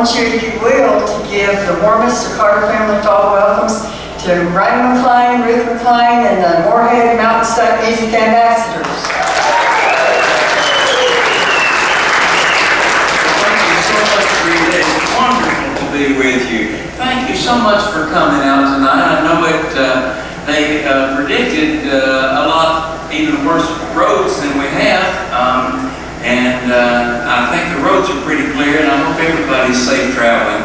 want you, if you will, to give the warmest of Carter family fall welcomes to Raymond McLain, Ruth McLain, and the Morehead Mountain State Music Ambassadors. Thank you so much, Rita. It's wonderful to be with you. Thank you so much for coming out tonight. I know they predicted a lot even worse roads than we have, and I think the roads are pretty clear, and I hope everybody's safe traveling.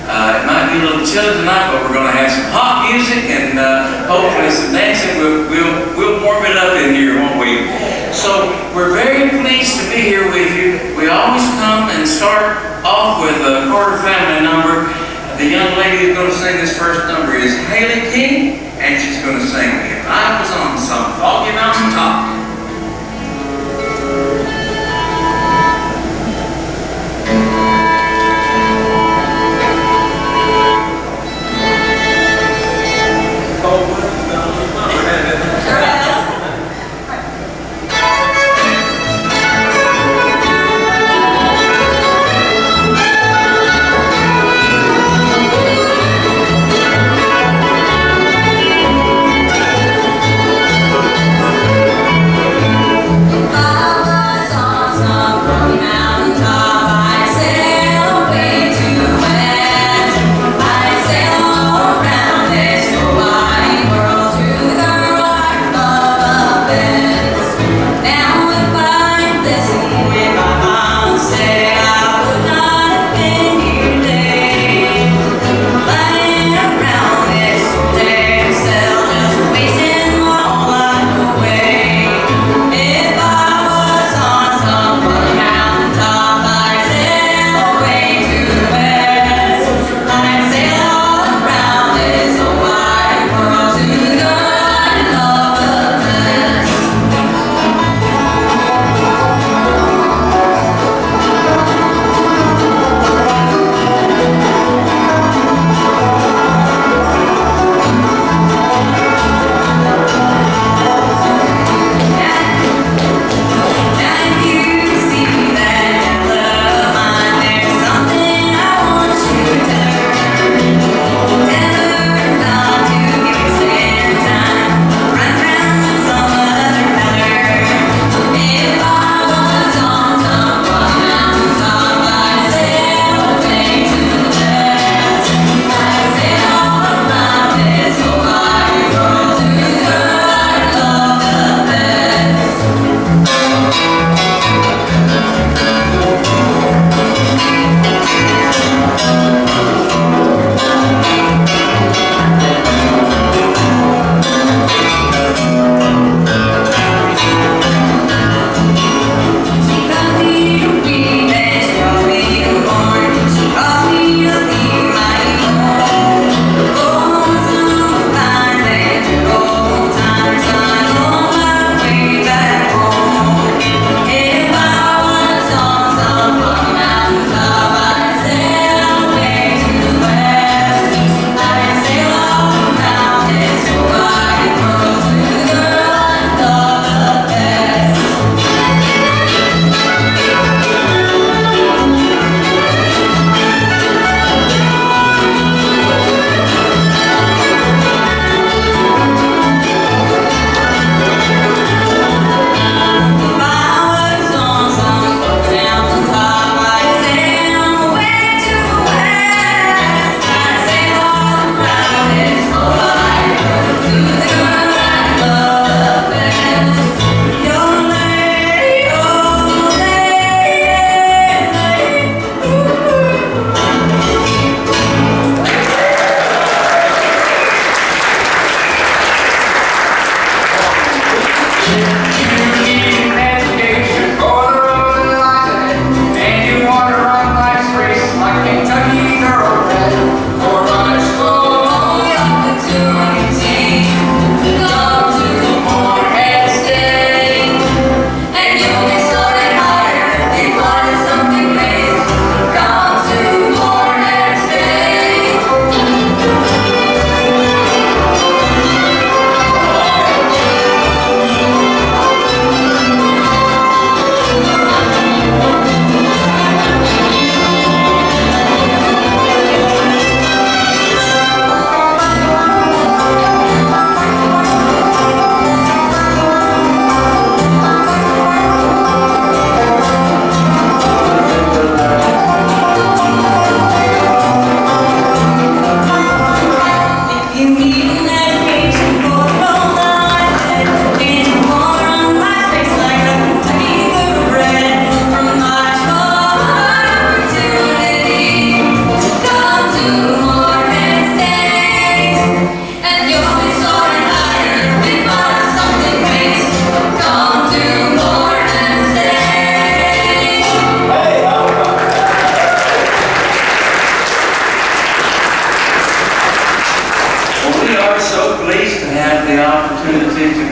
It might be a little chilly tonight, but we're going to have some hot music and hopefully some dancing. We'll warm it up in here, won't we? So we're very pleased to be here with you. We always come and start off with a Carter family number. The young lady who's going to sing this first number is Haley King, and she's going to sing If I Was on Some Foggy Mountain Top.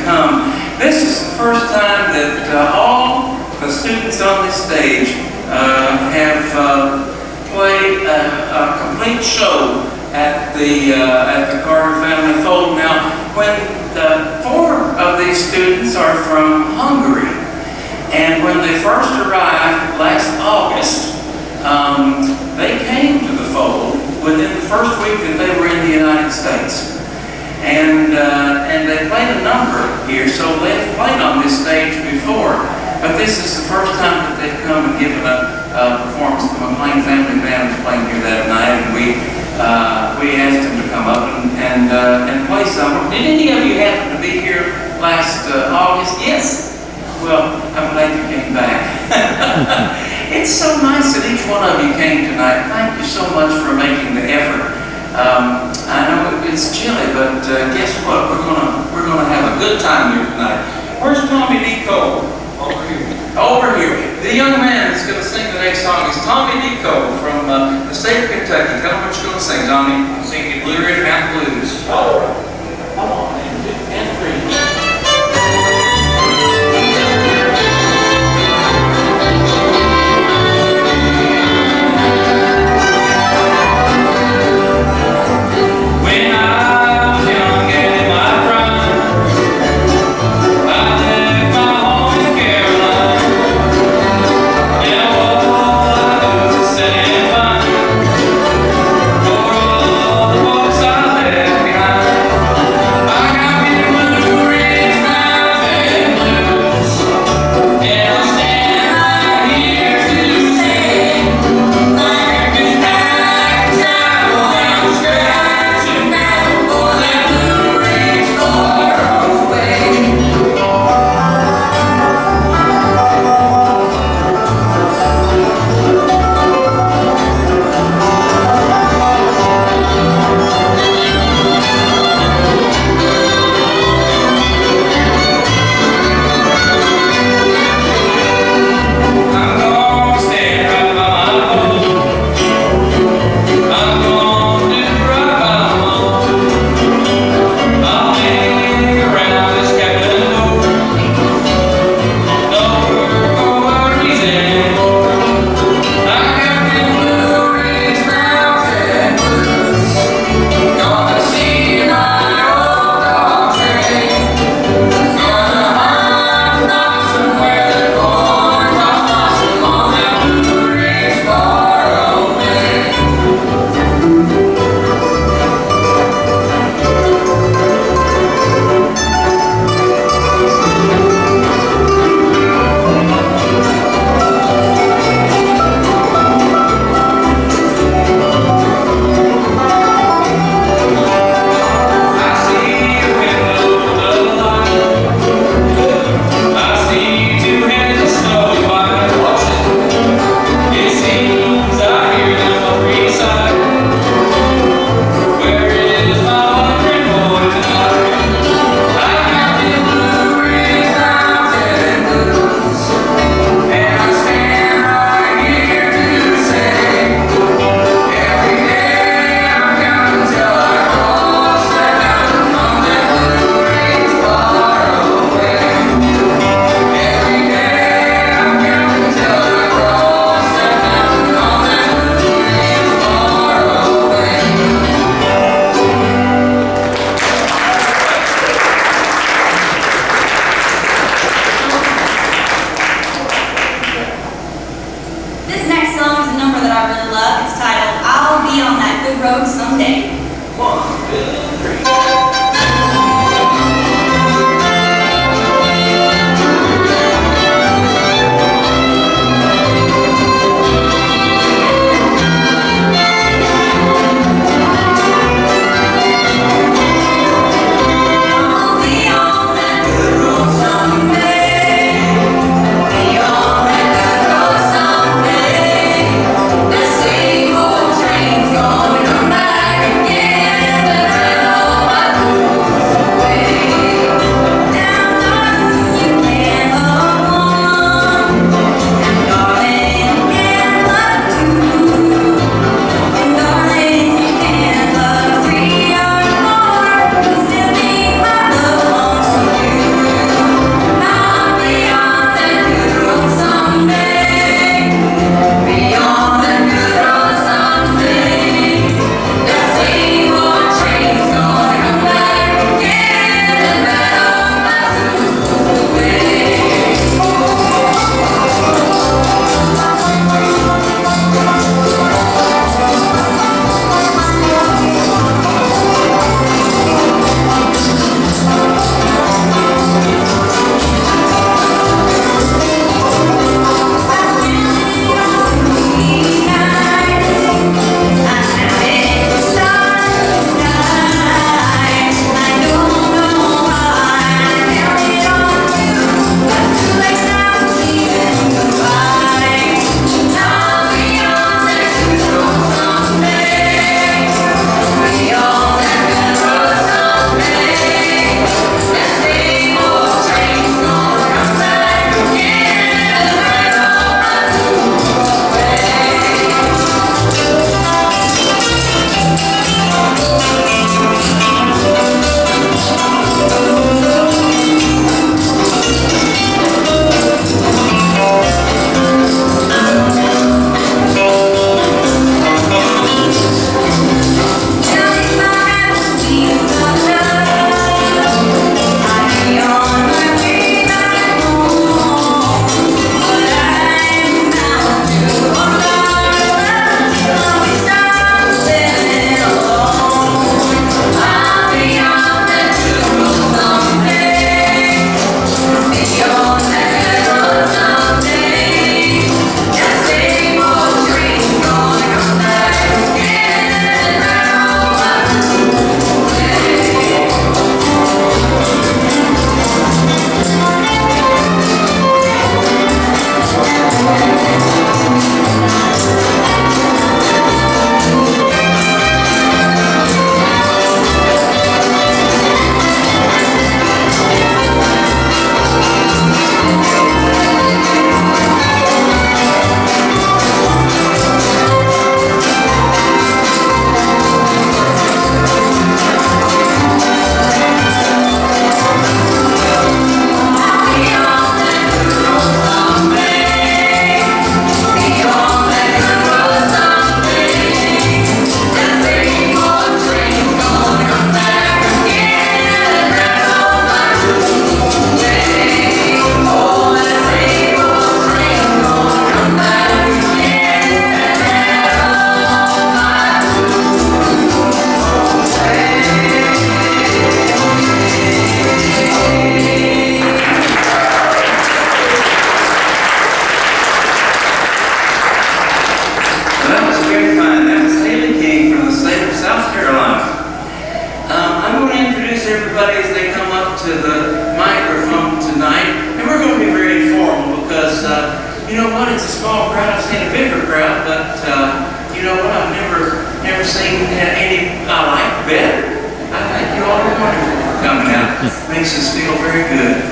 come. This is the first time that all the students on this stage have played a complete show at the Carter Family Fold. Now, when four of these students are from Hungary, and when they first arrived last August, they came to the Fold within the first week that they were in the United States. And they played a number here, so they've played on this stage before. But this is the first time that they've come and given a performance. The McLain Family Band was playing here that night, and we asked them to come up and play some. Did any of you happen to be here last August? Yes? Well, I'm glad you came back. It's so nice that each one of you came tonight. Thank you so much for making the effort. I know it's chilly, but guess what? We're gonna have a good time here tonight. Where's Tommy D. Cole? Over here. Over here. The young man that's going to sing the next song is Tommy D. Cole from the state of Kentucky. Tell him what you're going to sing, Tommy. I'm singing Blue Ridge Mountain Blues. All right. Come on, and free. Back You know what? It's a small crowd. I've seen a bigger crowd, but you know what? I've never seen any I like better. I think you all are wonderful for coming out. Makes us feel very good.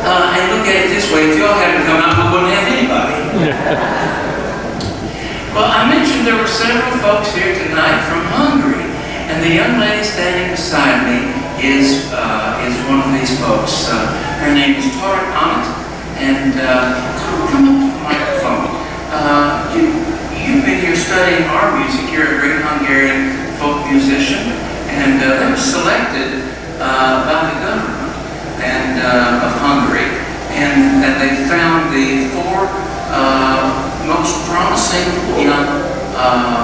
And look at it this way: if y'all hadn't come out, we wouldn't have anybody. Well, I mentioned there were several folks here tonight from Hungary, and the young lady standing beside me is one of these folks. Her name is Tarek Ahmet, and come up to the microphone. You've been here studying our music. You're a great Hungarian folk musician, and they were selected by the government of Hungary, and they found the 4 most promising young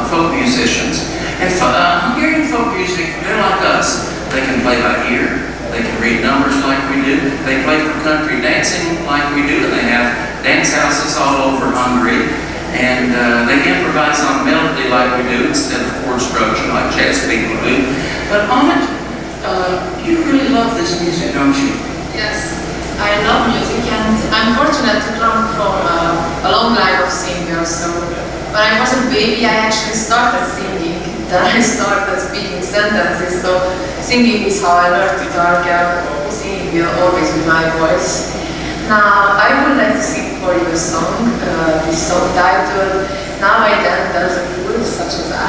folk musicians. And Hungarian folk music, they're like us. They can play by ear. They can read numbers like we do. They play for country dancing like we do. And they have dance houses all over Hungary. And they improvise on melody like we do instead of chord structure like jazz people do. But Ahmet, you really love this music, don't you? Yes, I love music, and I'm fortunate to come from a long line of singers. So when I was a baby, I actually started singing. Then I started speaking sentences. So singing is how I learned to talk. Singing will always be my voice. Now I would like to sing for you a song. This song titled "Now I Then There's a Fool Such as I."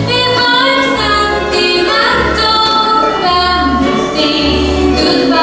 If I'm sentimental, then you see goodbye.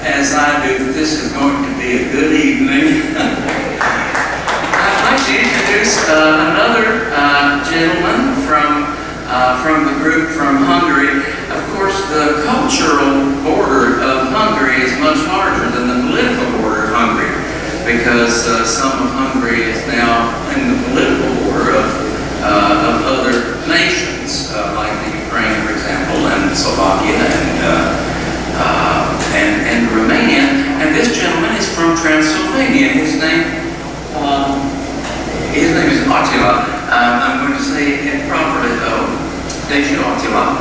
as I do, that this is going to be a good evening. I'd like to introduce another gentleman from the group from Hungary. Of course, the cultural border of Hungary is much larger than the political border of Hungary, because some of Hungary is now in the political border of other nations, like the Ukraine, for example, and Slovakia, and Romania. And this gentleman is from Transylvania. His name is Attila. I'm going to say it properly though, Deji Attila.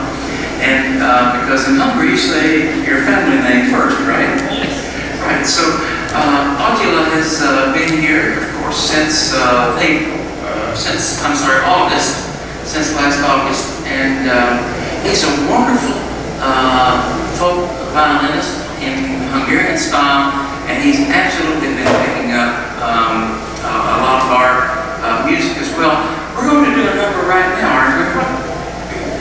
And because in Hungary you say your family name first, right? Yes. Right. So Attila has been here, of course, since August, since last August, and he's a wonderful folk violinist in Hungarian style, and he's absolutely been picking up a lot of our music as well. We're going to do a number right now, aren't we?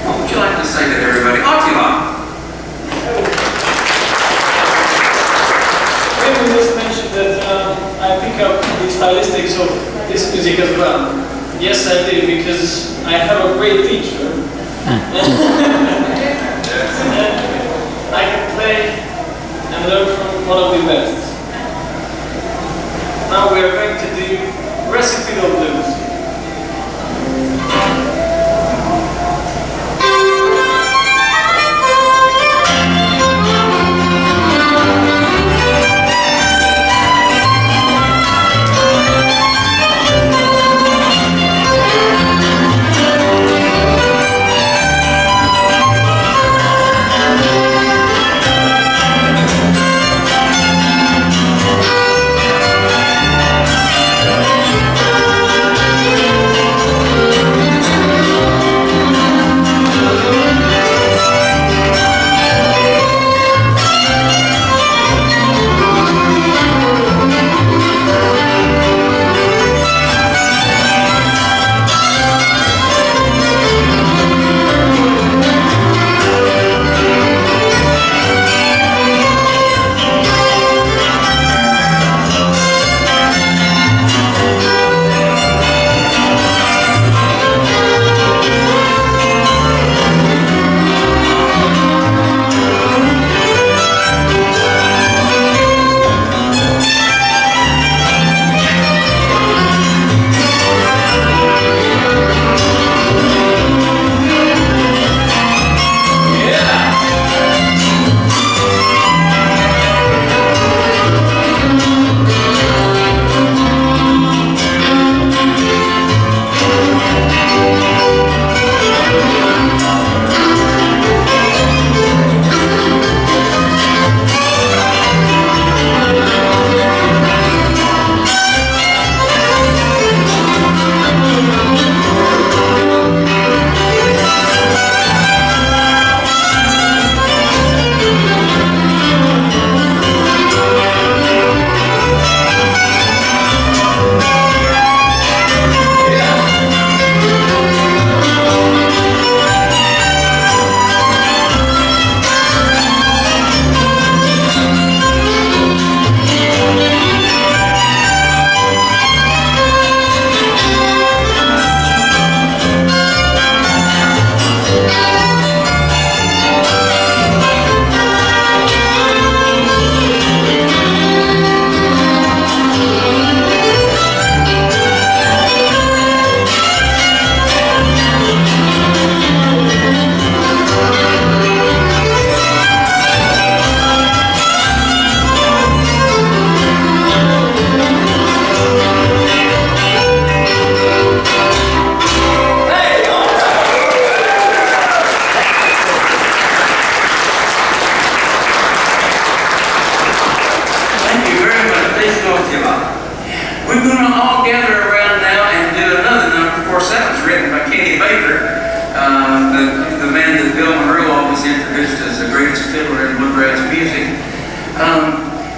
What would you like to say to everybody? Attila! Raymond just mentioned that I pick up the stylistics of this music as well. Yes, I did, because I have a great teacher. And I can play and learn from one of the best. Now we are going to do Recipe of Blues.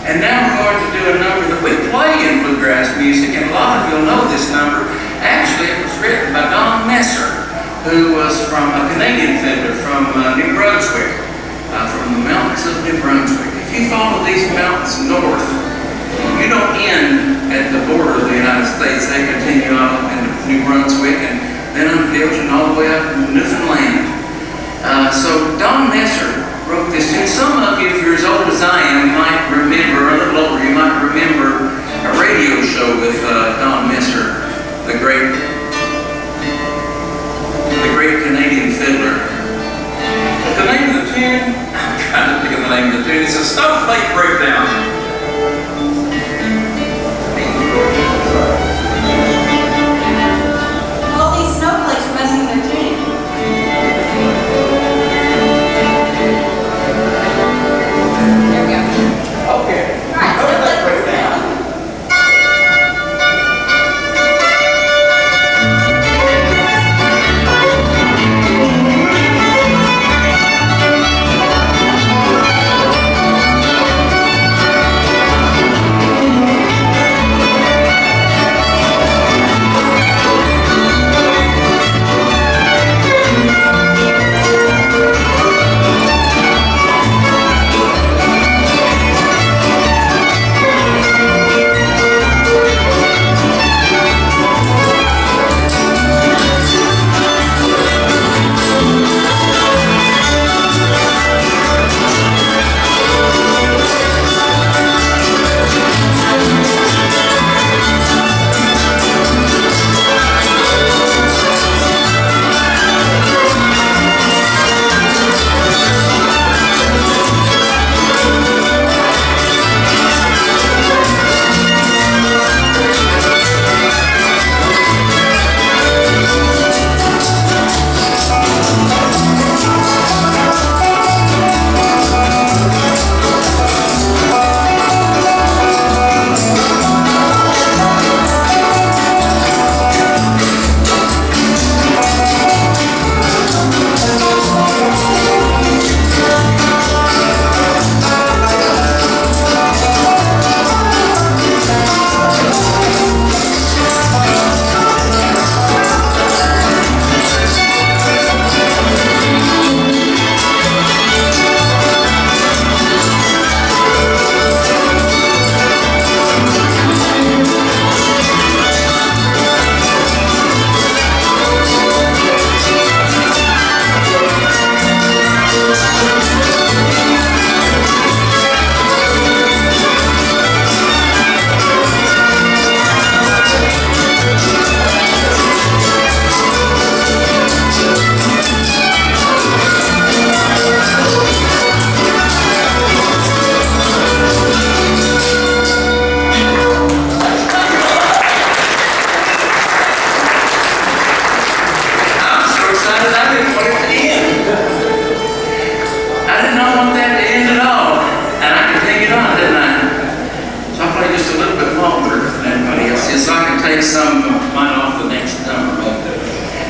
And now we're going to do a number that we play in bluegrass music, and a lot of you will know this number. Actually, it was written by Don Messer, who was from a Canadian fiddler from New Brunswick, from the mountains of New Brunswick. If you follow these mountains north, you don't end at the border of the United States. They continue on into New Brunswick and then on the hills and all the way up to Newfoundland. So Don Messer wrote this tune. Some of you, if you're as old as I am, might remember, or a little older, you might remember a radio show with Don Messer, the great Canadian fiddler. But the name of the tune, I'm trying to think of the name of the tune, it's a Snowflake Breakdown. All these snowflakes are messing with their tuning. There we go. Okay. All right, snowflake breakdown.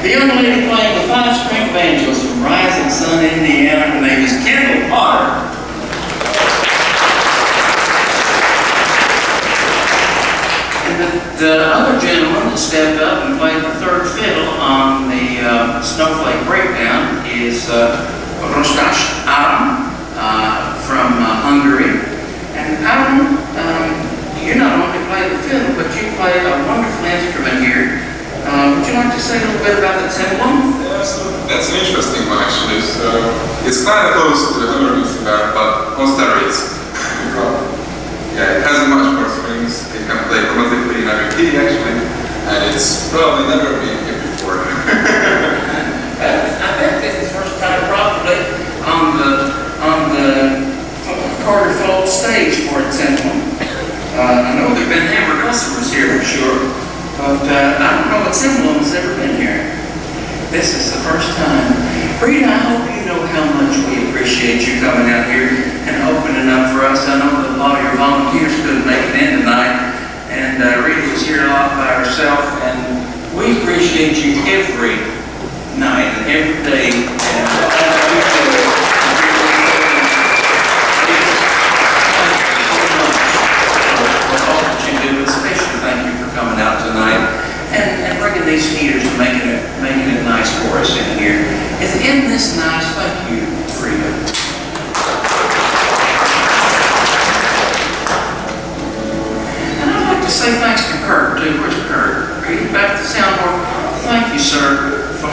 The young lady playing the 5-string banjos from Rising Sun, Indiana. Her name is Kendall Potter. And the other gentleman that stepped up and played the third fiddle on the Snowflake Breakdown is Rostas Aram from Hungary. And Aram, you not only play the fiddle, but you play a wonderful instrument here. Would you like to say a little bit about the timbalom? Yeah, so that's an interesting one actually. So it's kind of close to the Hungarian instrument, but on steroids. Yeah, it has much more strings. It can play chromatically in every key actually, and it's probably never been here before. I bet this is the first time probably on the Carter Fold stage for the timbalom. I know there've been hammer customers here for sure. But I don't know what timbalom has ever been here. This is the first time. Rita, I hope you know how much we appreciate you coming out here and opening up for us. I know that a lot of your volunteers couldn't make it in tonight, and Rita was here a lot by herself, and we appreciate you every night and every day. And especially thank you for coming out tonight and bringing these heaters and making it nice for us in here. Isn't this nice? Thank you, Rita.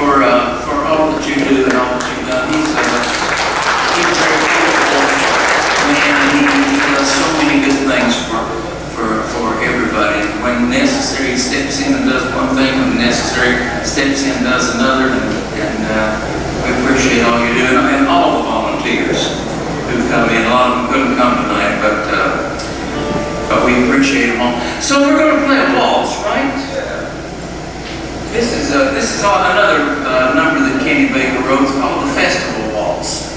for all that you do and all that you've done. He's a very capable man, and he does so many good things for everybody. When necessary, he steps in and does one thing. When necessary, steps in and does another. And we appreciate all you do, and all the volunteers who come in. A lot of them couldn't come tonight, but we appreciate them all. So we're going to play a waltz, right? This is another number that Kenny Baker wrote. It's called the Festival Waltz.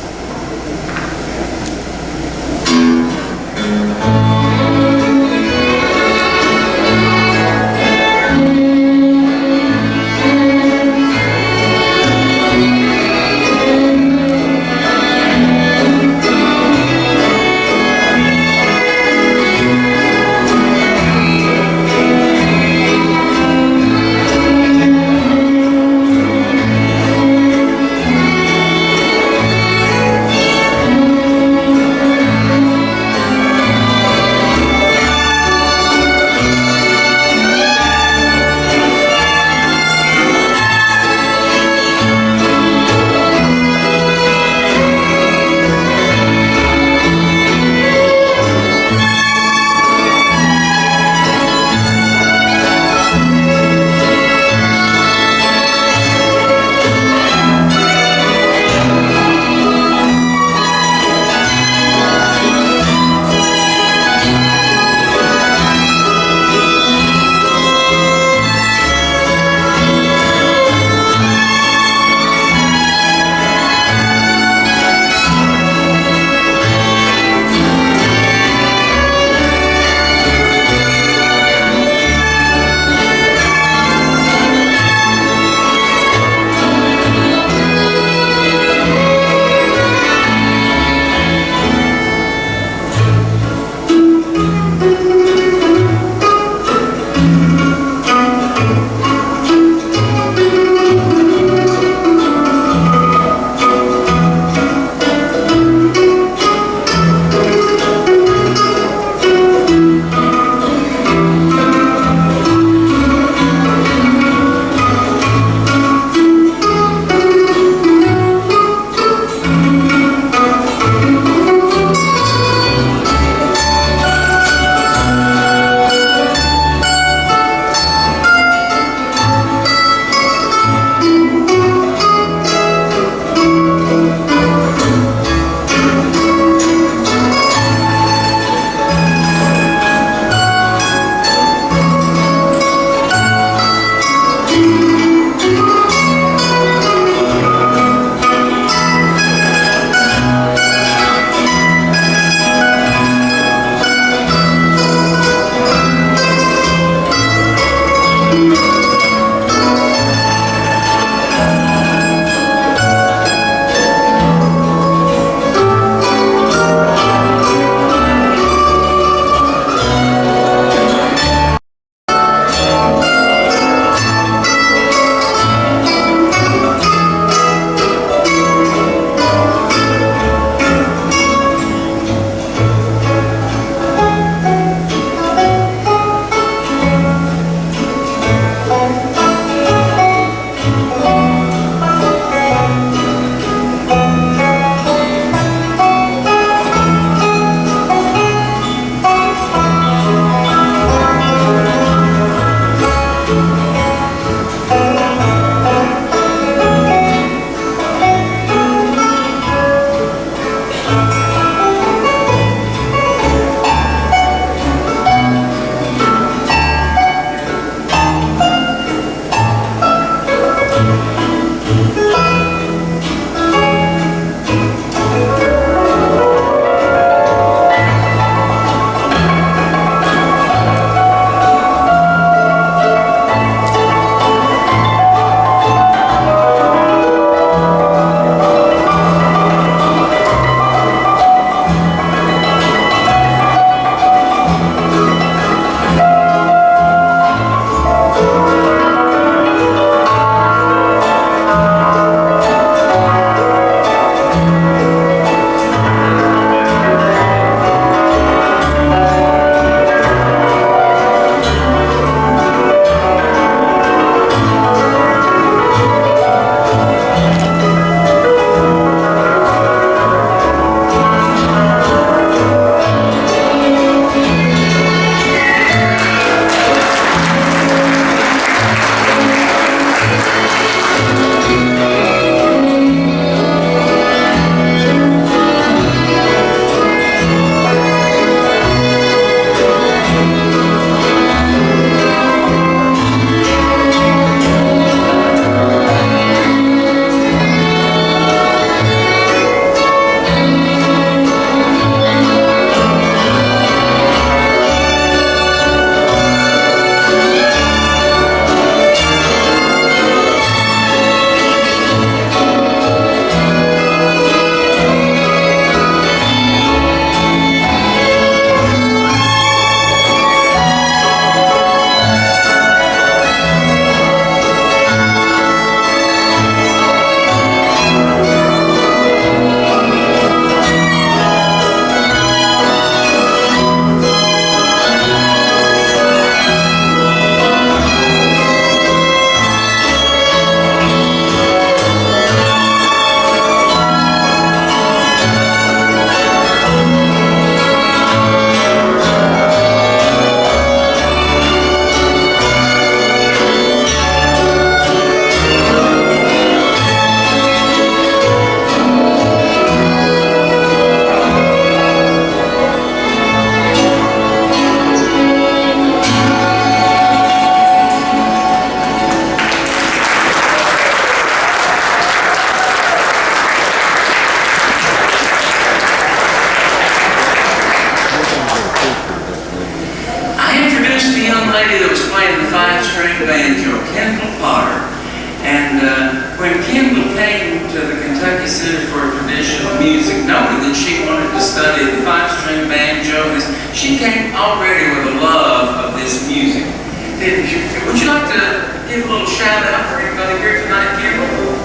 when Kendall came to the Kentucky Center for Traditional Music, knowing that she wanted to study the five-string banjo, she came already with a love of this music. Didn't you? Would you like to give a little shout out for anybody here tonight, Kendall?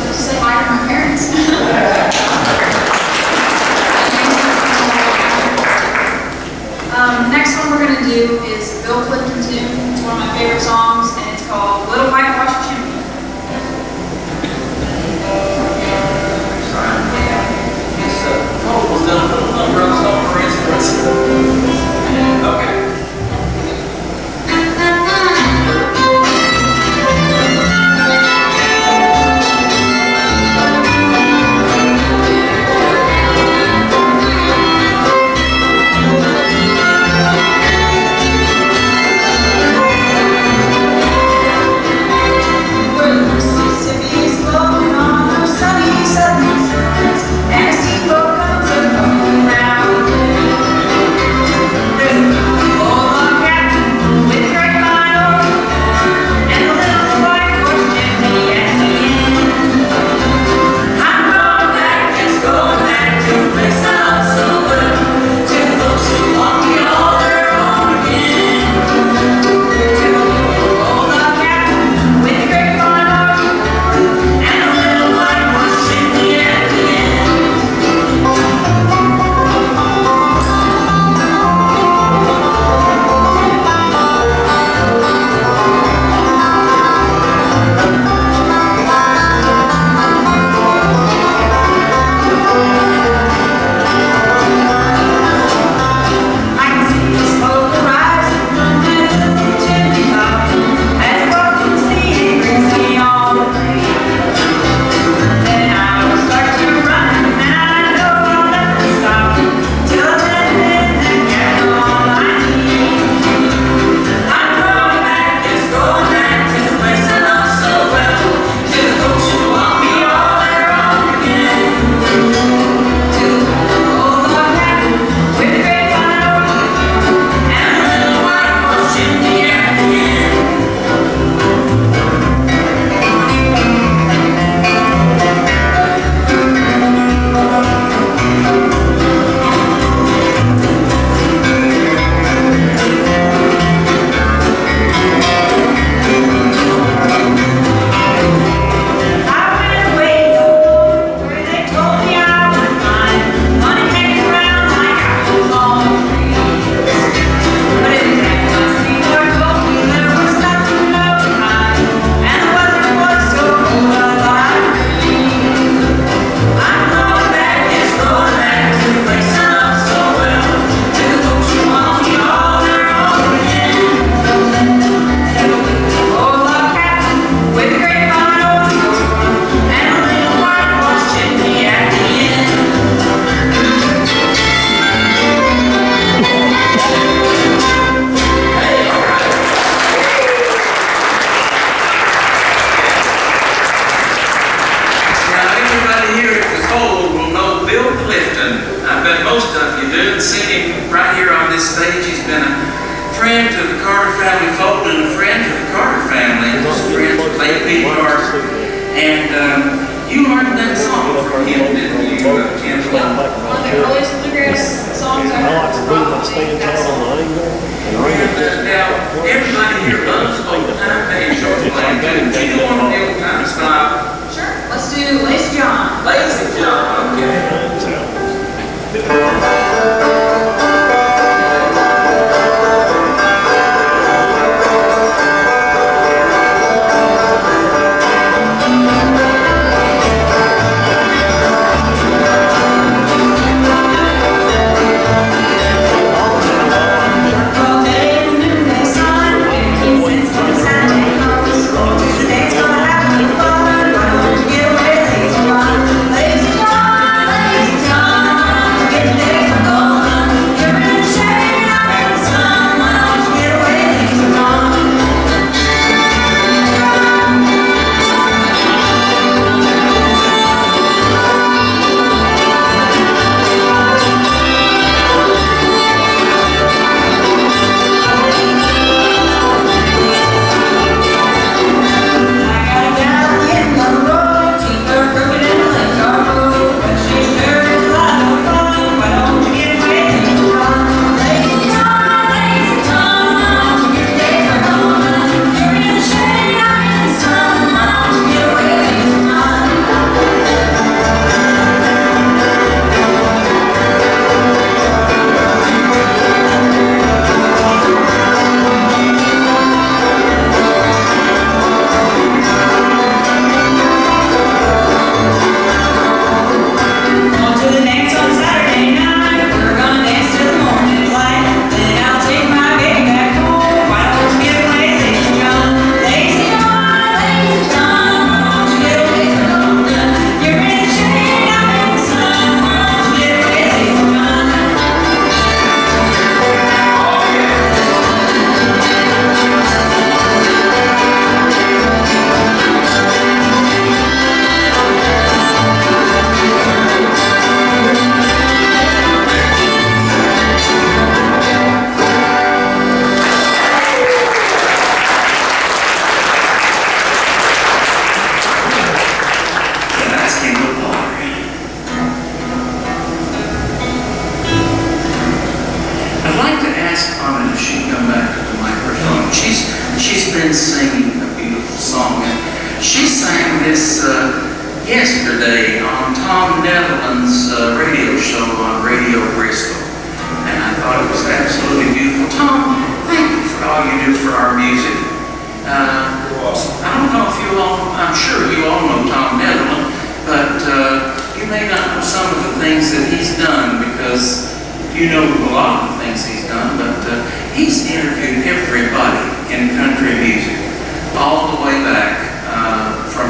Let's say hi to my parents. Next one we're going to do is Bill Clifton tune. It's one of my favorite songs, and it's called Little Whitewash Chimney. Was done a little number on song for instance. Okay. Today's gonna have this yesterday on Tom Netherland's radio show on Radio Bristol, and I thought it was absolutely beautiful. Tom, thank you for all you do for our music. I don't know if you all, I'm sure you all know Tom Netherland, but you may not know some of the things that he's done, because you know a lot of the things he's done, but he's interviewed everybody in country music all the way back from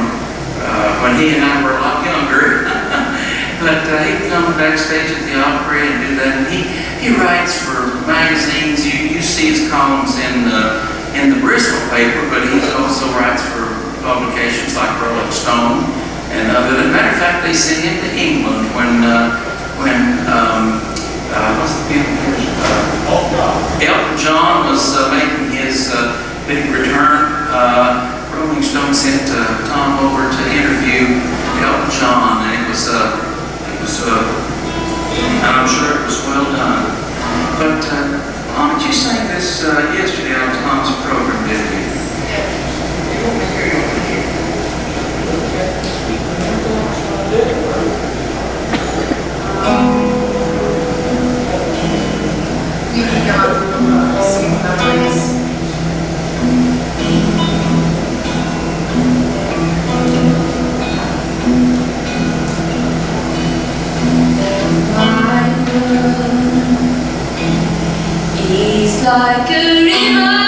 when he and I were a lot younger. But he'd come backstage at the Opry and do that. And he writes for magazines. You see his columns in the Bristol paper, but he also writes for publications like Rolling Stone and other. As a matter of fact, they sent him to England when what's the band? Elton John was making his big return. Rolling Stone sent Tom over to interview Elton John, and it was I'm sure it was well done. But why don't you sing this yesterday on Tom's program, didn't you? We can sing memories. My love is like a river,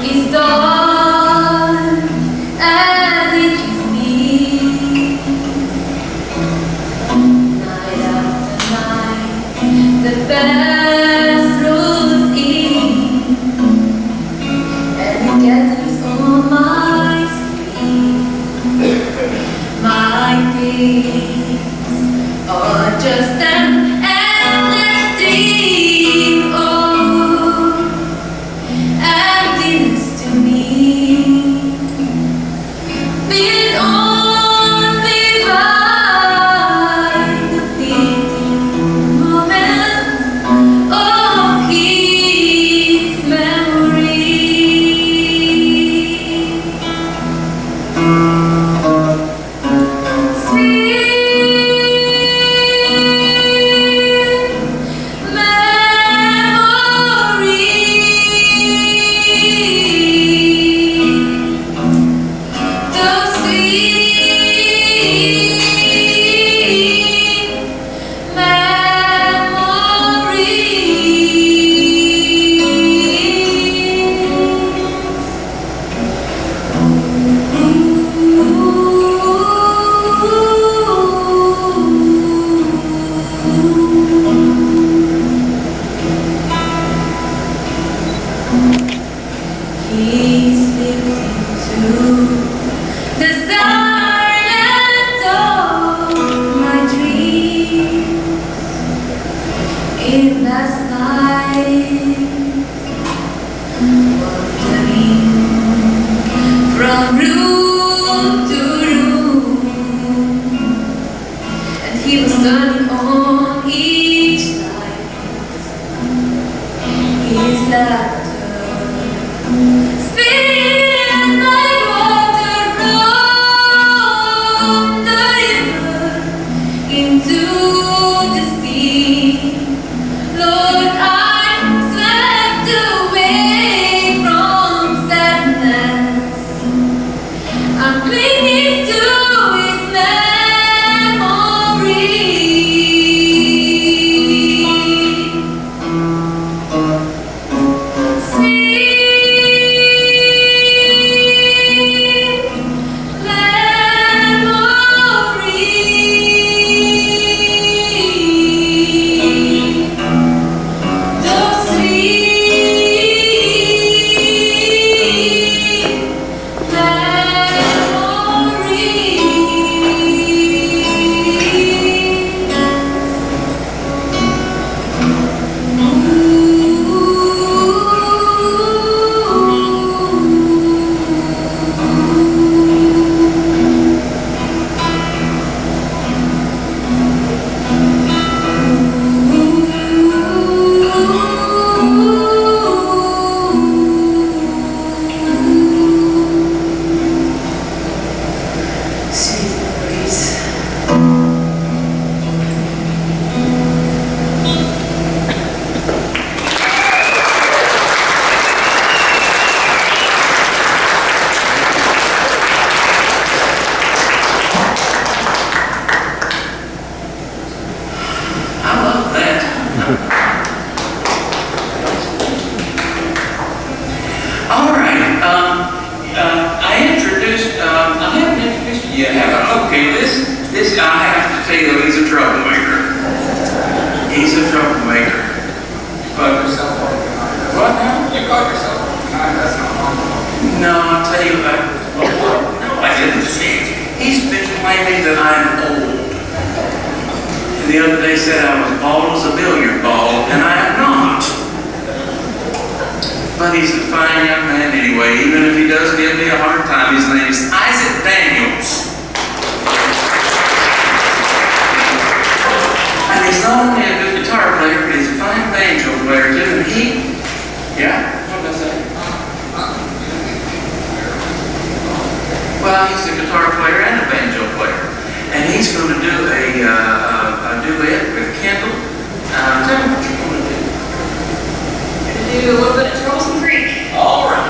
is dawn as it is me. Night after night, the past rolls in, and it gathers on my sleeve. My days are just an endless stream of emptiness to me, filled only by the fleeting moments of his memory. He slipped into the silence of my dreams in last night, wandering from room to room, and he was turning on each light. His laughter spills like water from the river into the sea. Lord, I'm swept away from sadness haven't introduced you yet, have I? Okay, this, I have to tell you, he's a troublemaker. He's a troublemaker. But, what now? You caught yourself. No, I'll tell you, no, I didn't see. He's been claiming that I'm old. And the other day said I was bald as a billiard ball, and I am not. But he's a fine young man anyway, even if he does give me a hard time. His name is Isaac Daniels. And he's not only a good guitar player, but he's a fine banjo player too. And what did I say? Well, he's a guitar player and a banjo player. And he's going to do a duet with Kendall. Tell me what you're going to do. Do a little bit of Charleston Creek. All right.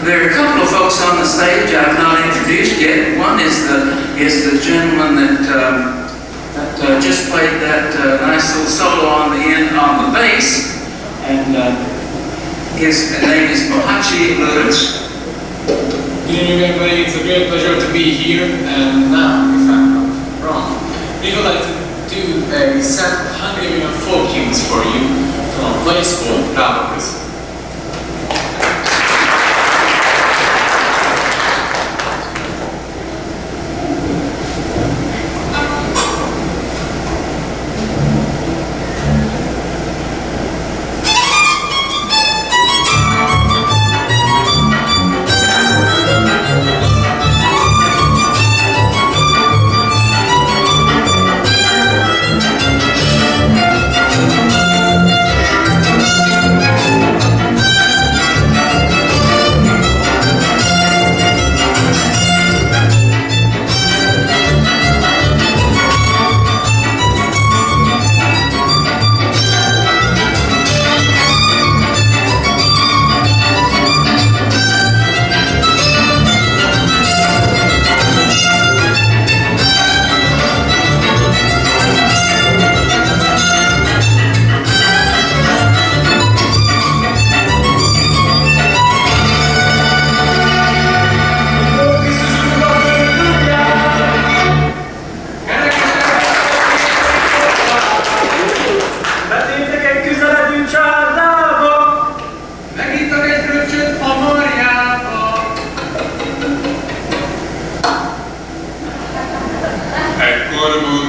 There are a couple of folks on the stage I've not introduced yet. One is the gentleman that just played that nice little solo on the end on the bass, and his name is Morehead. Good evening, everybody. It's a great pleasure to be here. And now, if I'm not wrong, we would like to do a set of Hungarian folk hymns for you from a place called Rabakus.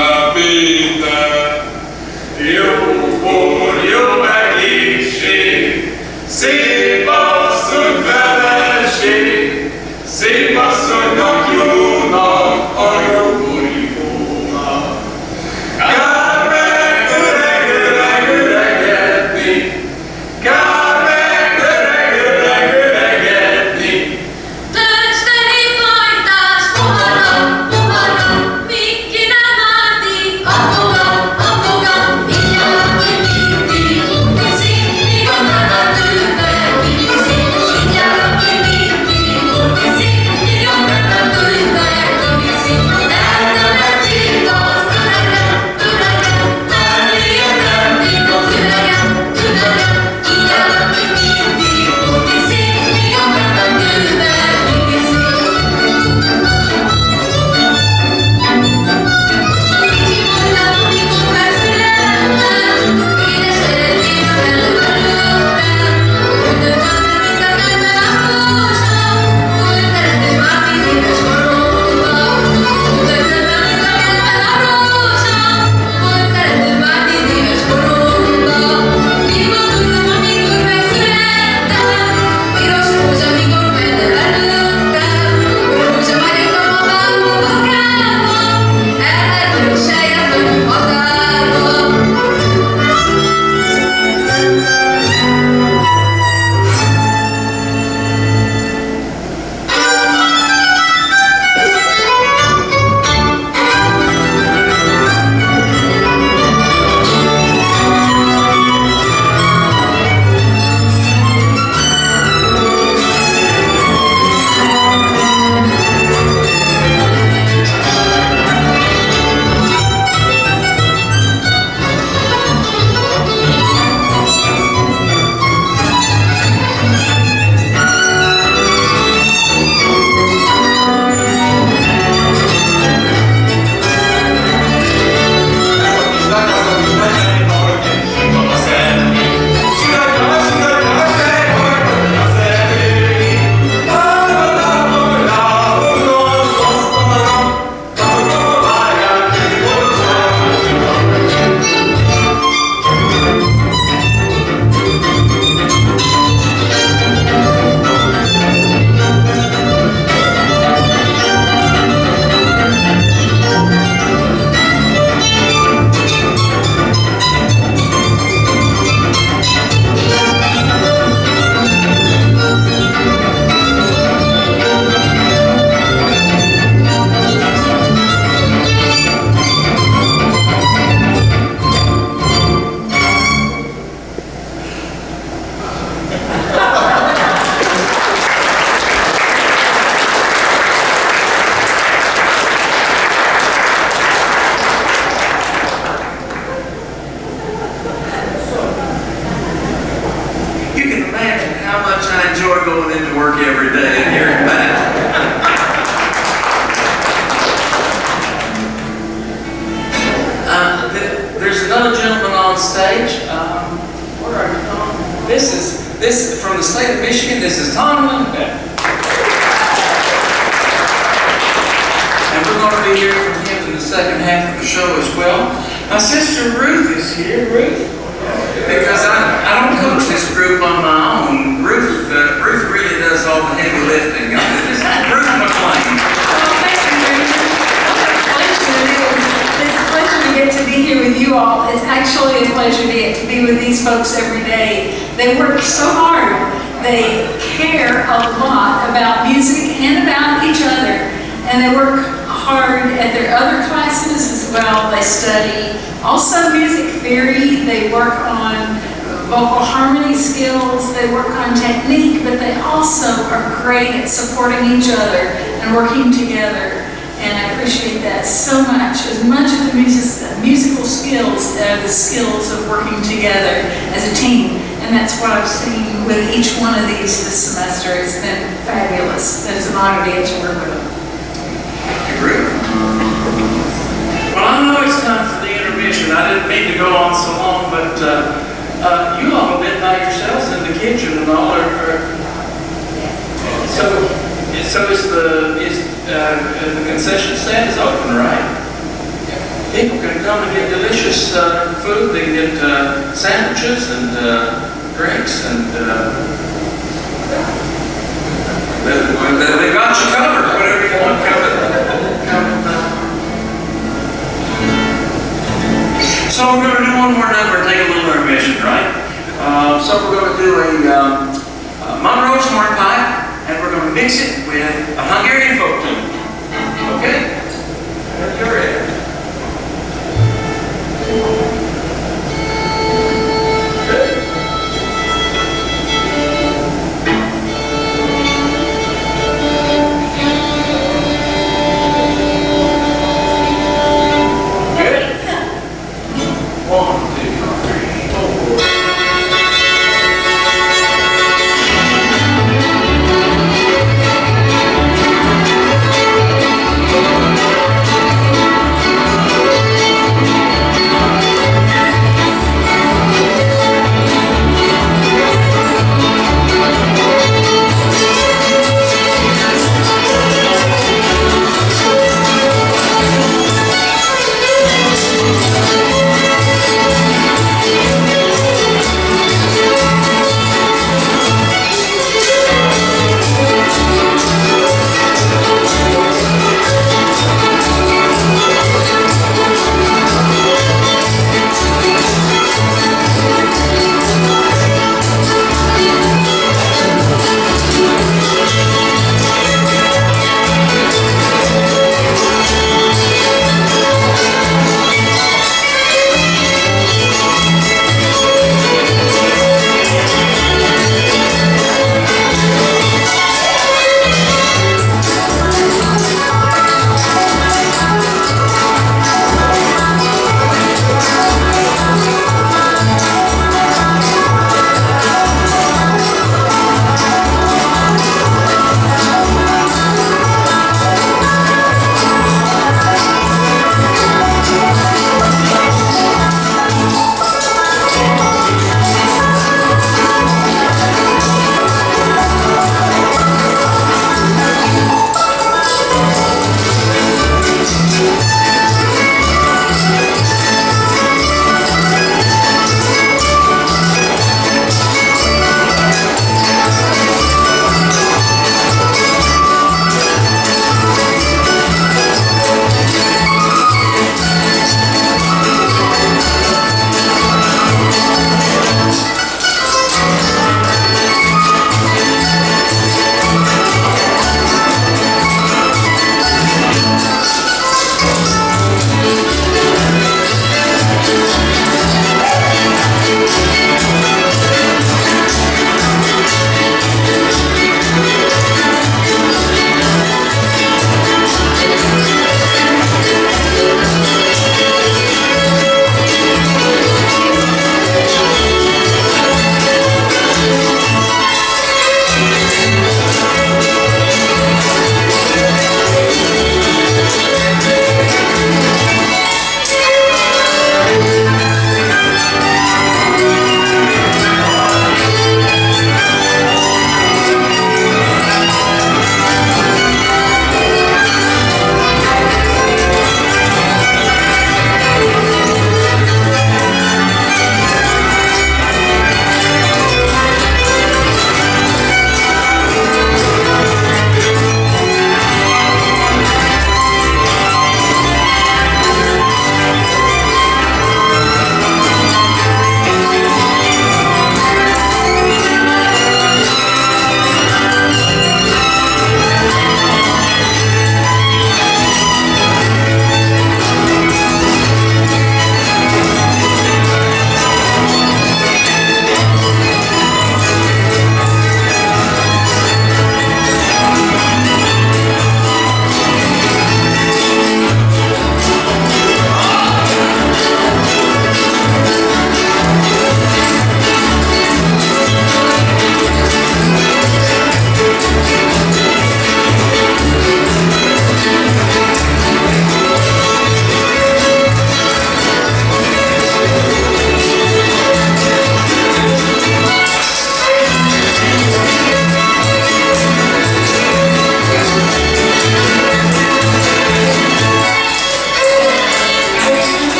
na vida. Eu voglio agisci, se posso veloci, se posso non chiudo, o io voglio. Carme, gure, Carme, gure, Touch the point, touch puhana, mikki namati, afuga, minä kimiti, kukisi, minä nämä tyhmä, kimisi, minä kimiti, kukisi, minä nämä tyhmä, kimisi, näytämä kiitos, tyräkä, väliä näytikö, tyräkä, minä kimiti, kukisi, minä nämä tyhmä, kimisi. You can imagine how much I enjoy going into work every day and hearing back. There's another gentleman on stage. Where are you, Tom? This is from the state of Michigan. This is Tom Lindbeck. And we're going to be hearing from him in the second half of the show as well. My sister Ruth is here. Ruth? Because I don't coach this group on my own. Ruth really does all the heavy lifting. This is Ruth McLain. It's a pleasure to get to be here with you all. It's actually a pleasure to get to be with these folks every day. They work so hard. They care a lot about music and about each other. And they work hard at their other classes as well. They study also music theory. They work on vocal harmony skills. They work on technique, but they also are great at supporting each other and working together. And I appreciate that so much. As much of the musical skills are the skills of working together as a team. And that's what I've seen with each one of these this semester. It's been fabulous. It's an honor to get to work with them. Well, I know it's time for the intermission. I didn't mean to go on so long, but you all have been by yourselves in the kitchen and all. So is the concession stand is open, right? People can come and get delicious food. They can get sandwiches and drinks, and they got you covered. Whatever you want covered. So we're going to do one more number and take a little intermission, right? So we're going to do a Monroe's hornpipe, and we're going to mix it with a Hungarian folk tune. Okay? You're ready. Thank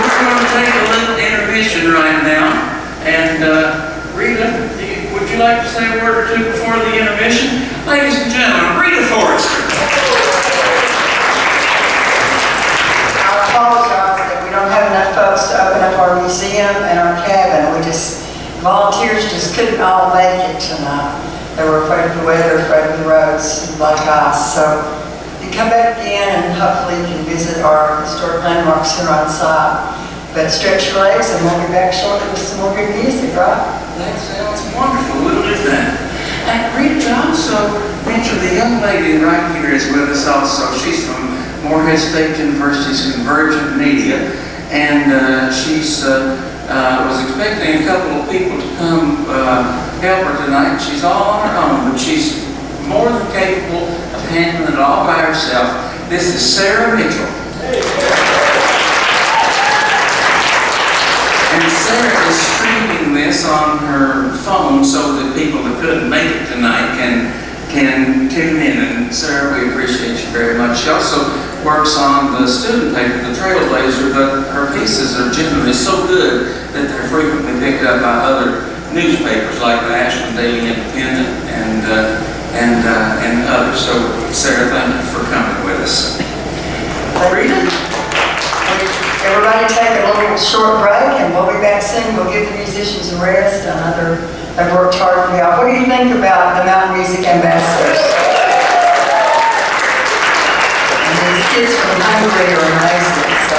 we're going to take a little intermission right now. And Rita, would you like to say a word or two before the intermission? Ladies and gentlemen, Rita Forrester. I apologize that we don't have enough folks to open up our museum and our cabin. Volunteers just couldn't all make it tonight. They were afraid of the weather, afraid of the roads, like us. So you come back again and hopefully you can visit our historic landmarks here on site. But stretch your legs and we'll be back shortly with some more good music, right? That sounds wonderful. We'll do that. And Rita also mentioned the young lady right here is with us also. She's from Morehead State University's Convergent Media. And she's was expecting a couple of people to come help her tonight. She's all on her own, but she's more than capable of handling it all by herself. This is Sarah Mitchell. And Sarah is streaming this on her phone so that people that couldn't make it tonight can tune in. And Sarah, we appreciate you very much. She also works on the student paper, the Trailblazer, but her pieces are generally so good that they're frequently picked up by other newspapers like the Ashland Daily Independent and others. So, Sarah, thank you for coming with us. Rita? Everybody take a little short break and we'll be back soon. We'll give the musicians a rest. They've worked hard for y'all. What do you think about the Mountain Music Ambassadors? And these kids from Hungary are amazing. So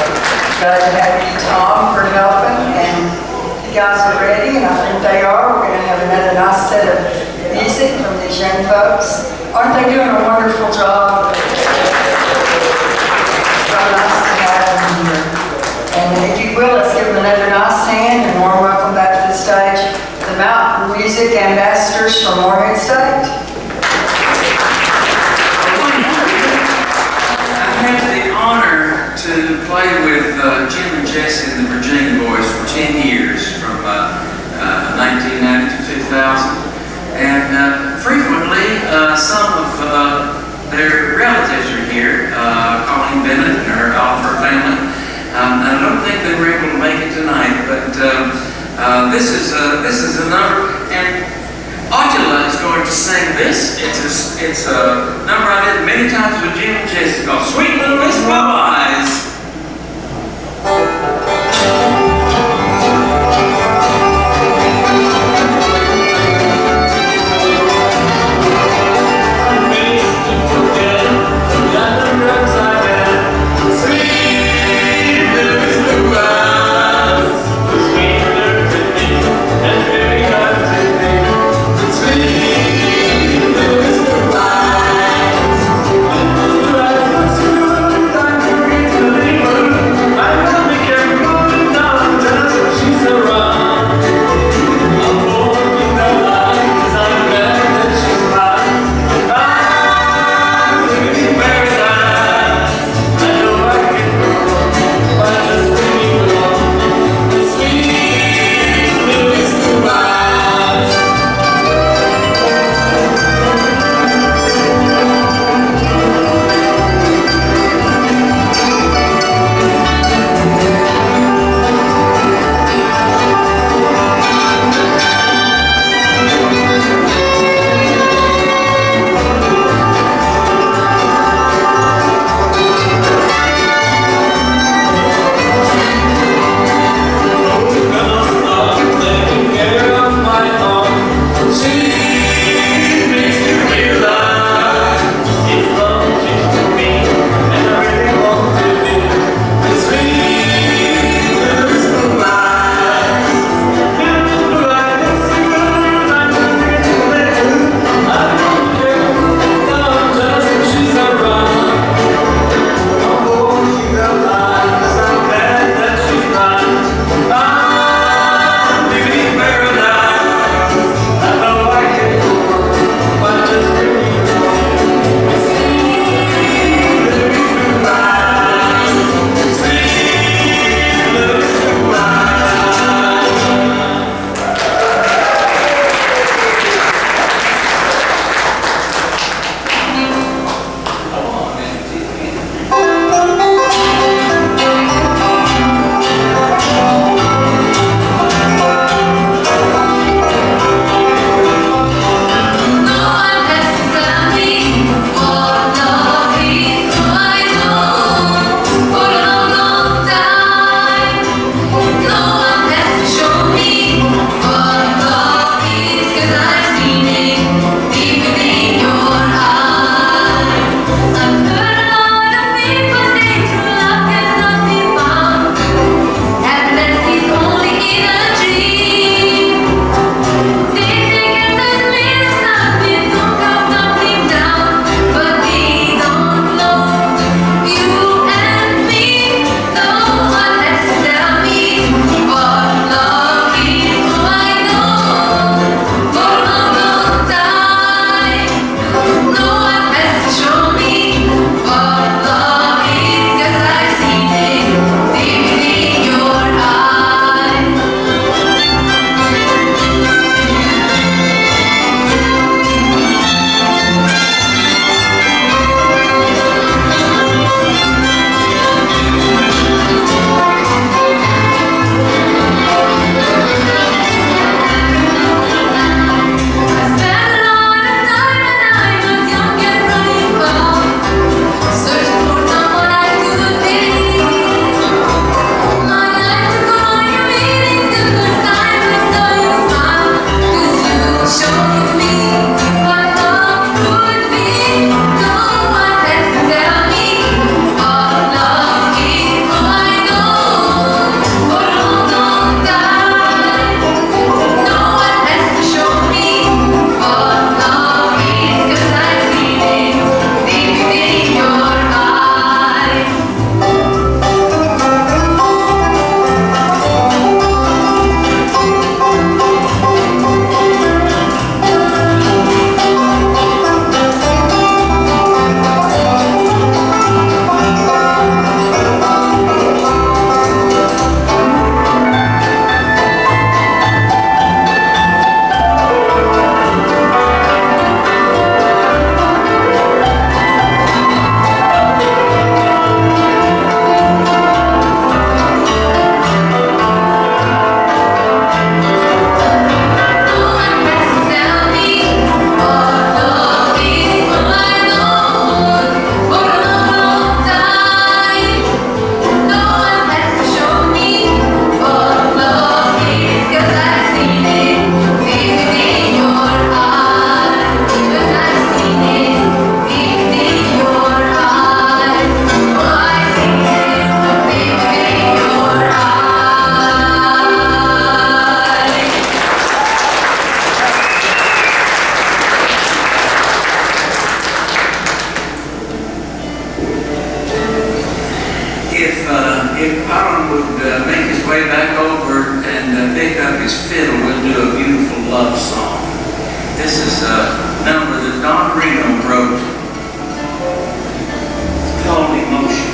glad to have you, Tom, for helping. And if you guys are ready, and I think they are, we're going to have another nice set of music from these young folks. Aren't they doing a wonderful job? It's so nice to have them here. And if you will, let's give them another nice hand and warm welcome back to the stage, the Mountain Music Ambassadors from Morehead State. I had the honor to play with Jim and Jesse and the Virginia Boys for 10 years, from 1990 to 2000. And frequently, some of their relatives are here, Colleen Bennett and all of her family. I don't think they were able to make it tonight, but this is a number, and Audula is going to sing this. It's a number I did many times with Jim and Jesse. It's called Sweet Little Miss Blue Eyes. Sweet if Alan would make his way back over and pick up his fiddle, we'll do a beautiful love song. This is a number that Don Reno wrote. It's called Emotions.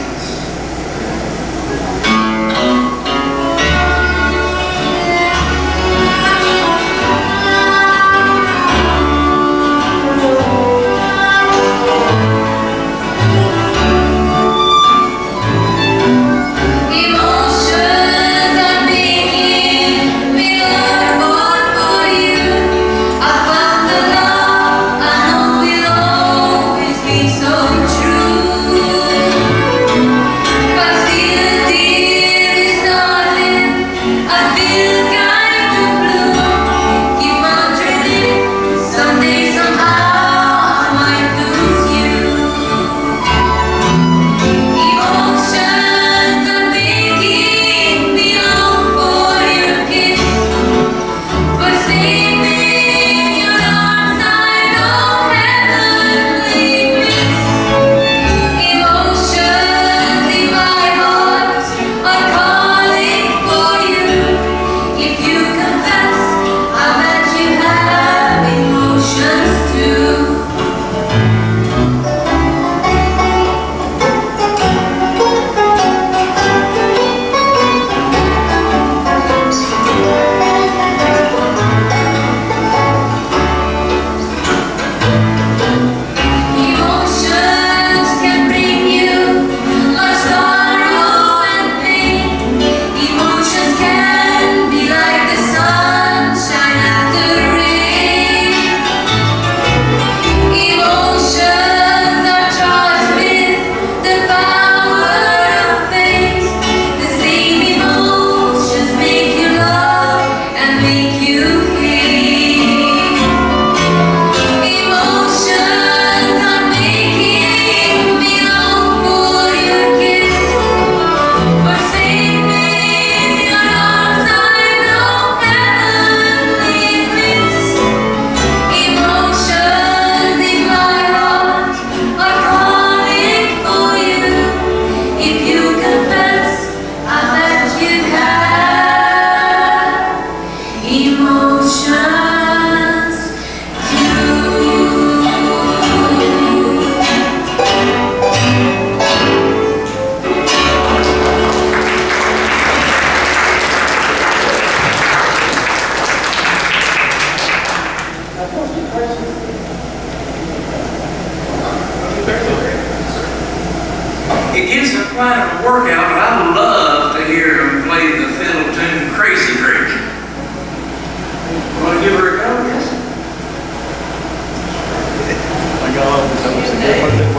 It gives them quite a workout, but I love to hear them play the fiddle tune Crazy Creek. Want to give her a go, yes? I got all the time to get one of them.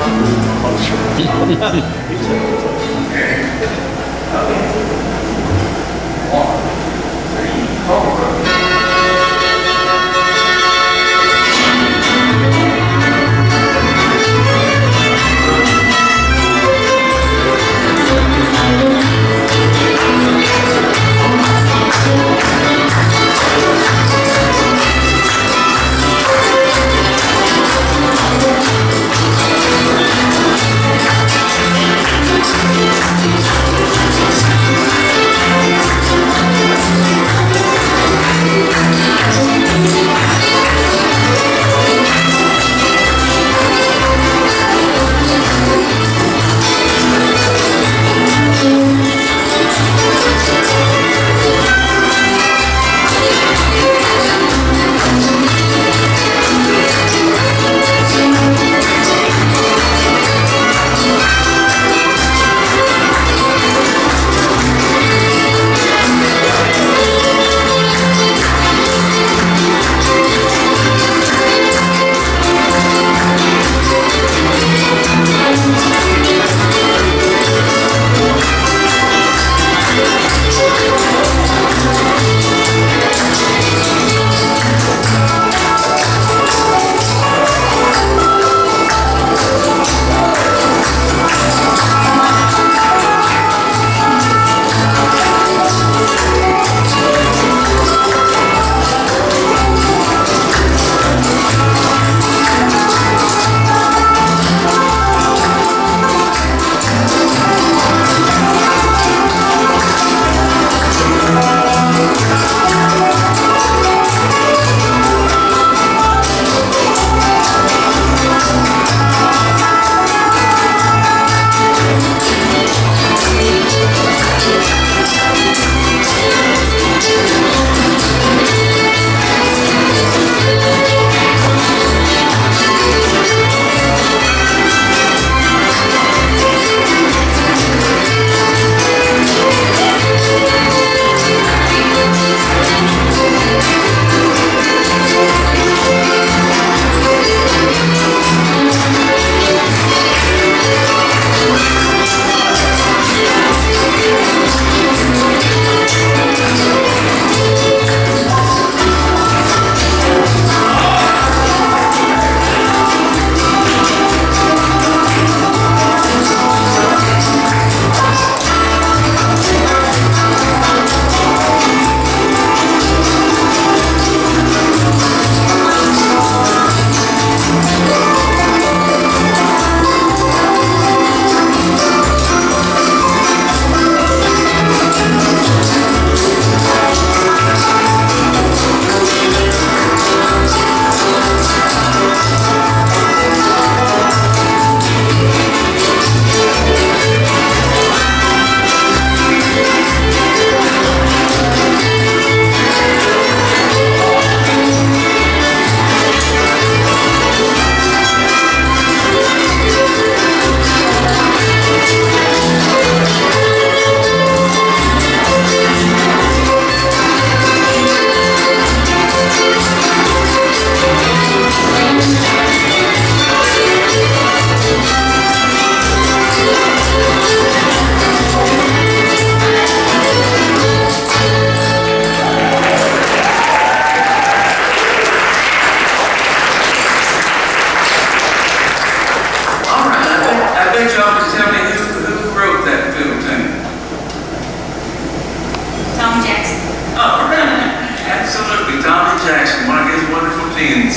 tunes.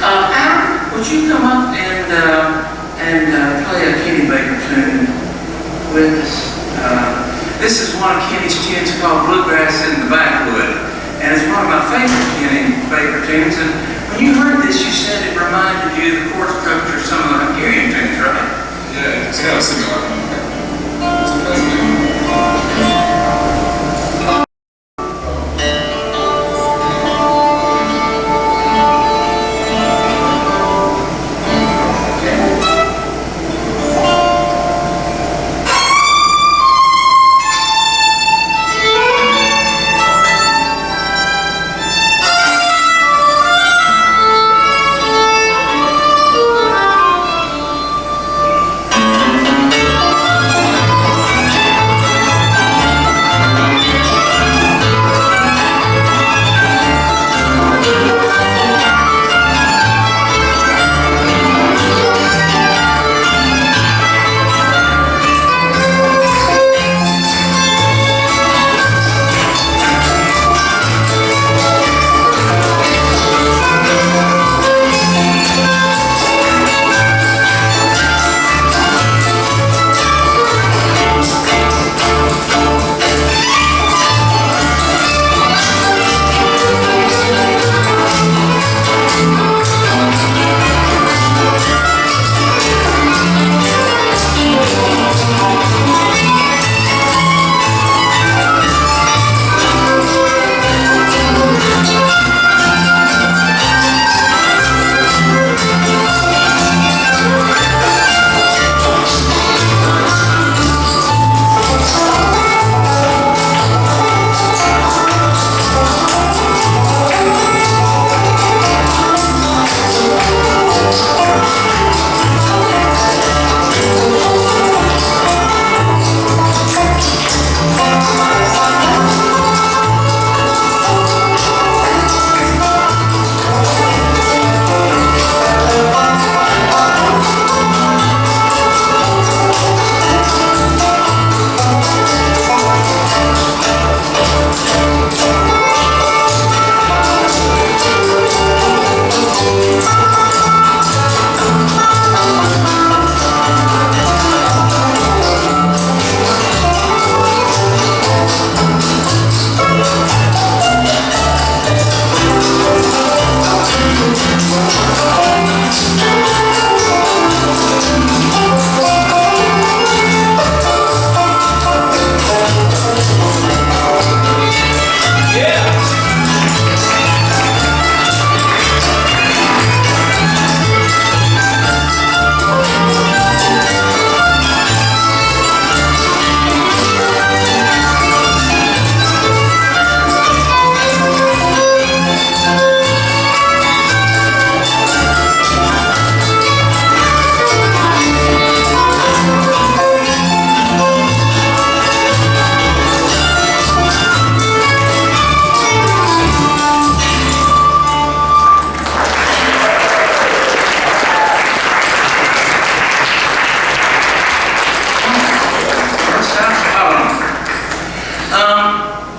Aaron, would you come up and play a Kenny Baker tune with us? This is one of Kenny's tunes called Bluegrass in the Backwood, and it's one of my favorite Kenny Baker tunes. And when you heard this, you said it reminded you of the chord structure of some of the Hungarian tunes, right? Yeah, it's kind of similar.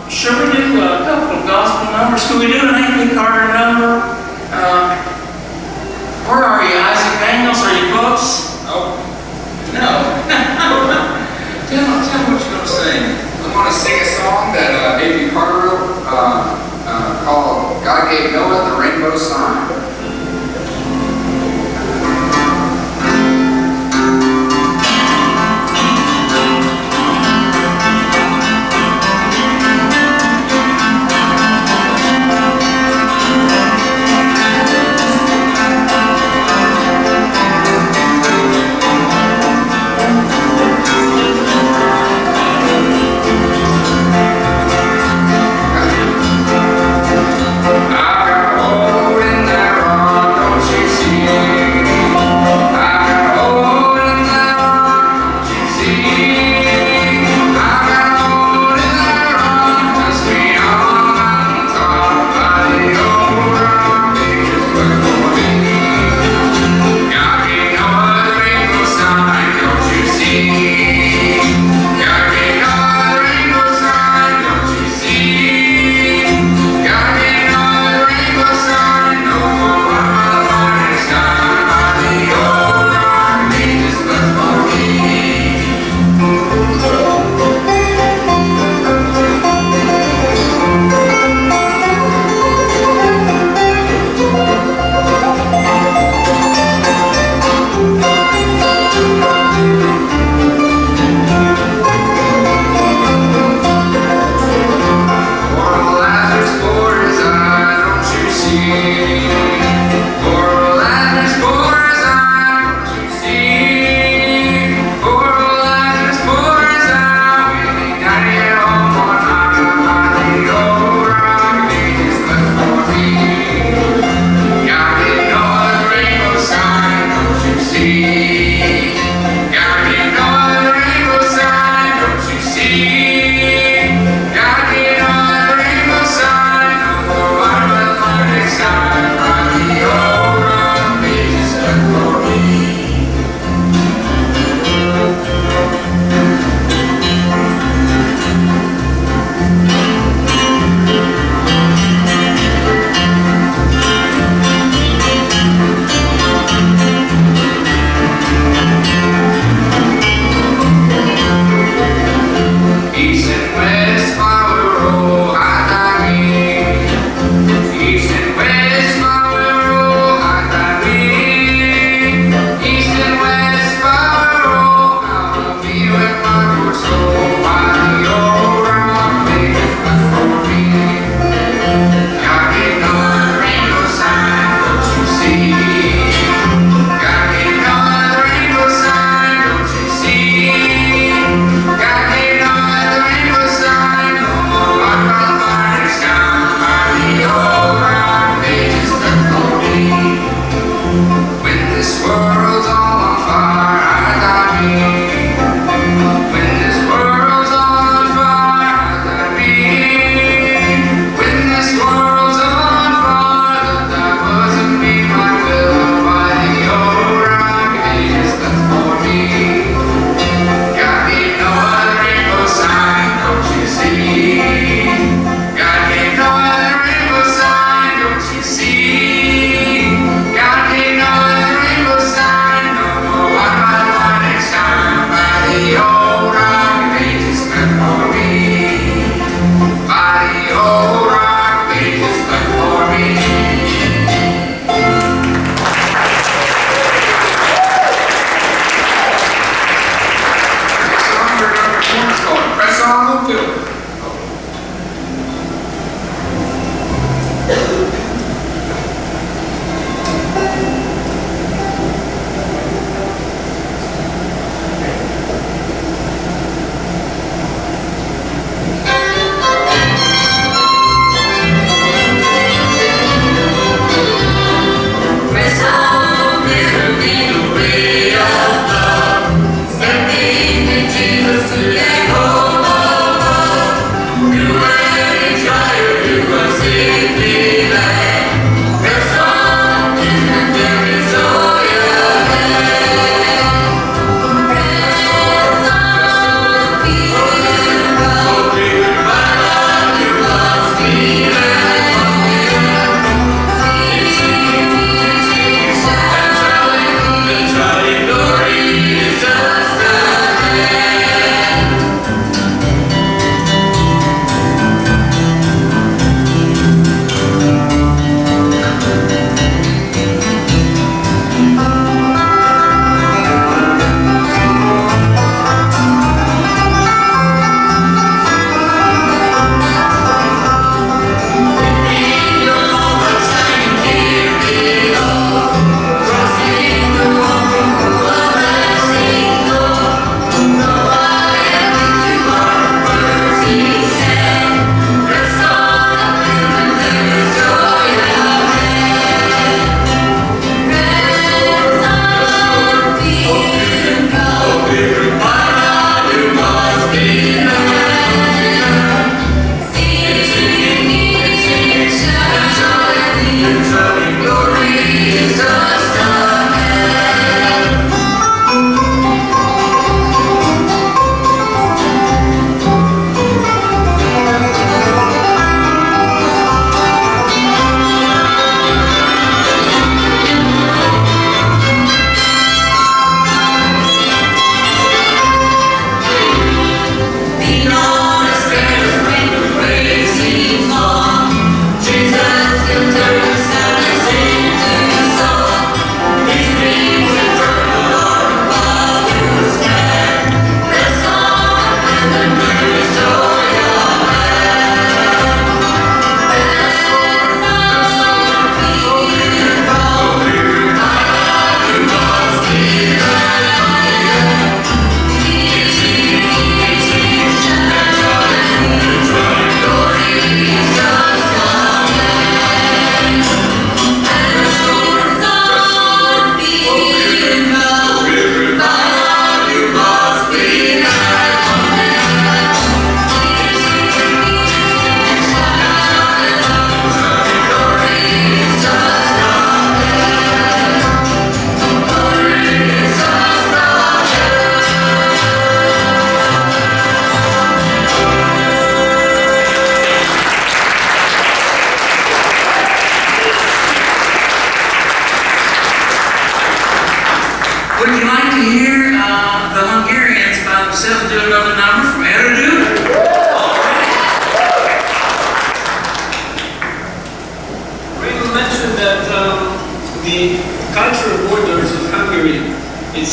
Should we do a couple of gospel numbers? Could we do an Anthony Carter number? Where are you, Isaac Daniels? Are you close? Oh, No. tell me what you're going to sing. I want to sing a song that A.B. Carter wrote called God Gave Noah the Rainbow Sign. I've got a hole in that rock.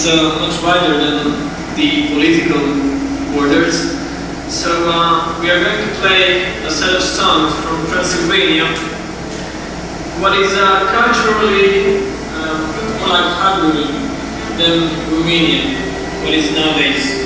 it's much wider than the political borders. So we are going to play a set of songs from Transylvania, what is culturally more like Hungary than Romania, what is nowadays.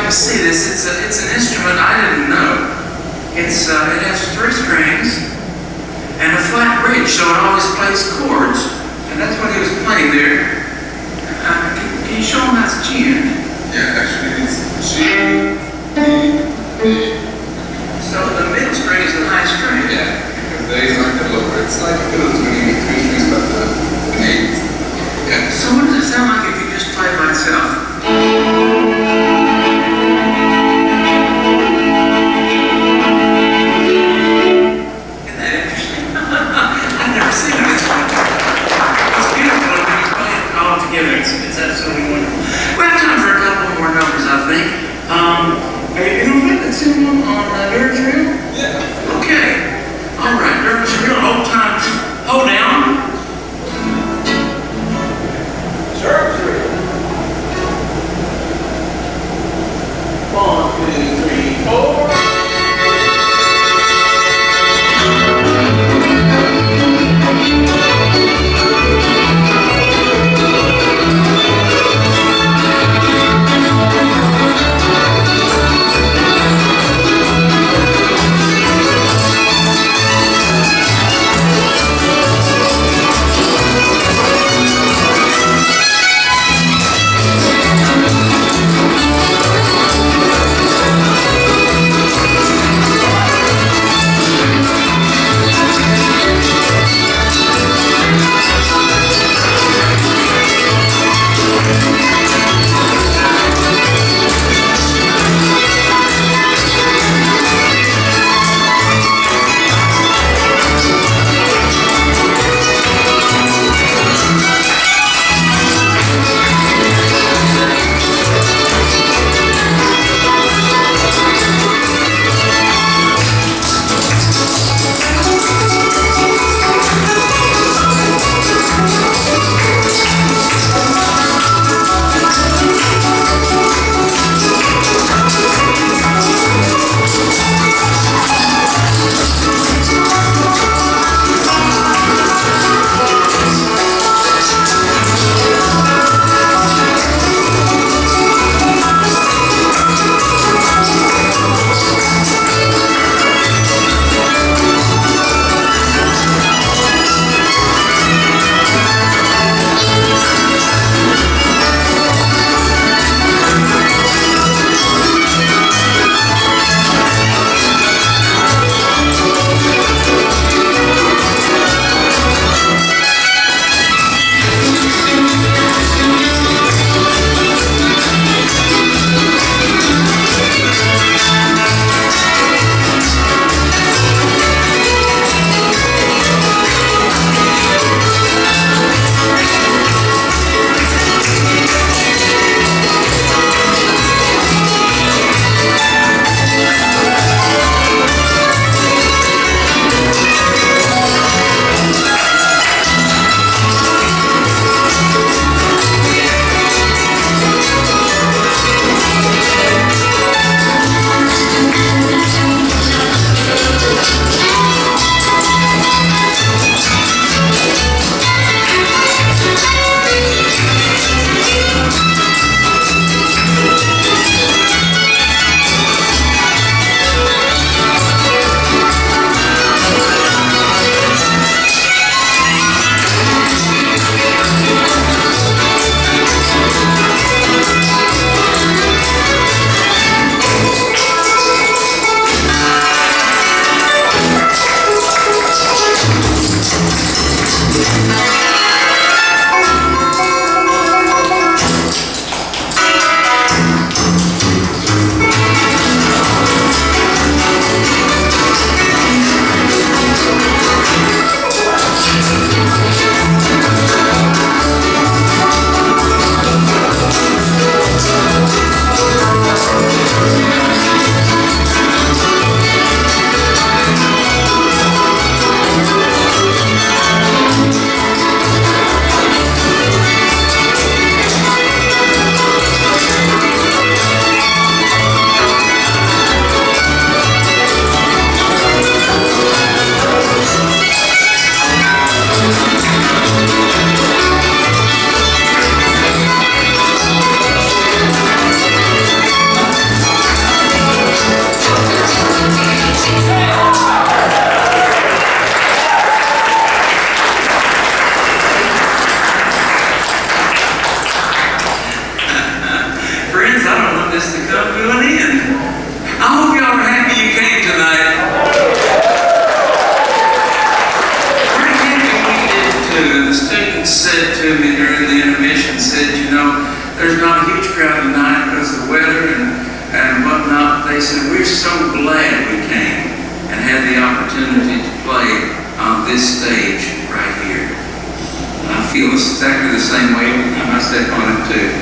to see this. It's an instrument I didn't know. It has 3 strings and a flat bridge, so it always plays chords. And that's what he was playing there. Can you show him how it's tuned? Yeah, actually it's G, D, B. So the middle string is the high string. Yeah, because there is like the lower. It's like a fiddle tuning with 3 strings, but an 8. Yeah. So what does it sound like if you just play by itself? It's absolutely wonderful. We have time for a couple more numbers, I think. Are you going to sing one on Dirge Reel? Yeah. Okay. All right, Dirge Reel, hold time. Hold down. Dirge Reel. 1, 2, 3, 4. student said to me during the intermission, said, you know, there's not a huge crowd tonight because of the weather and whatnot. They said, we're so glad we came and had the opportunity to play on this stage right here. And I feel exactly the same way every time I step on it too.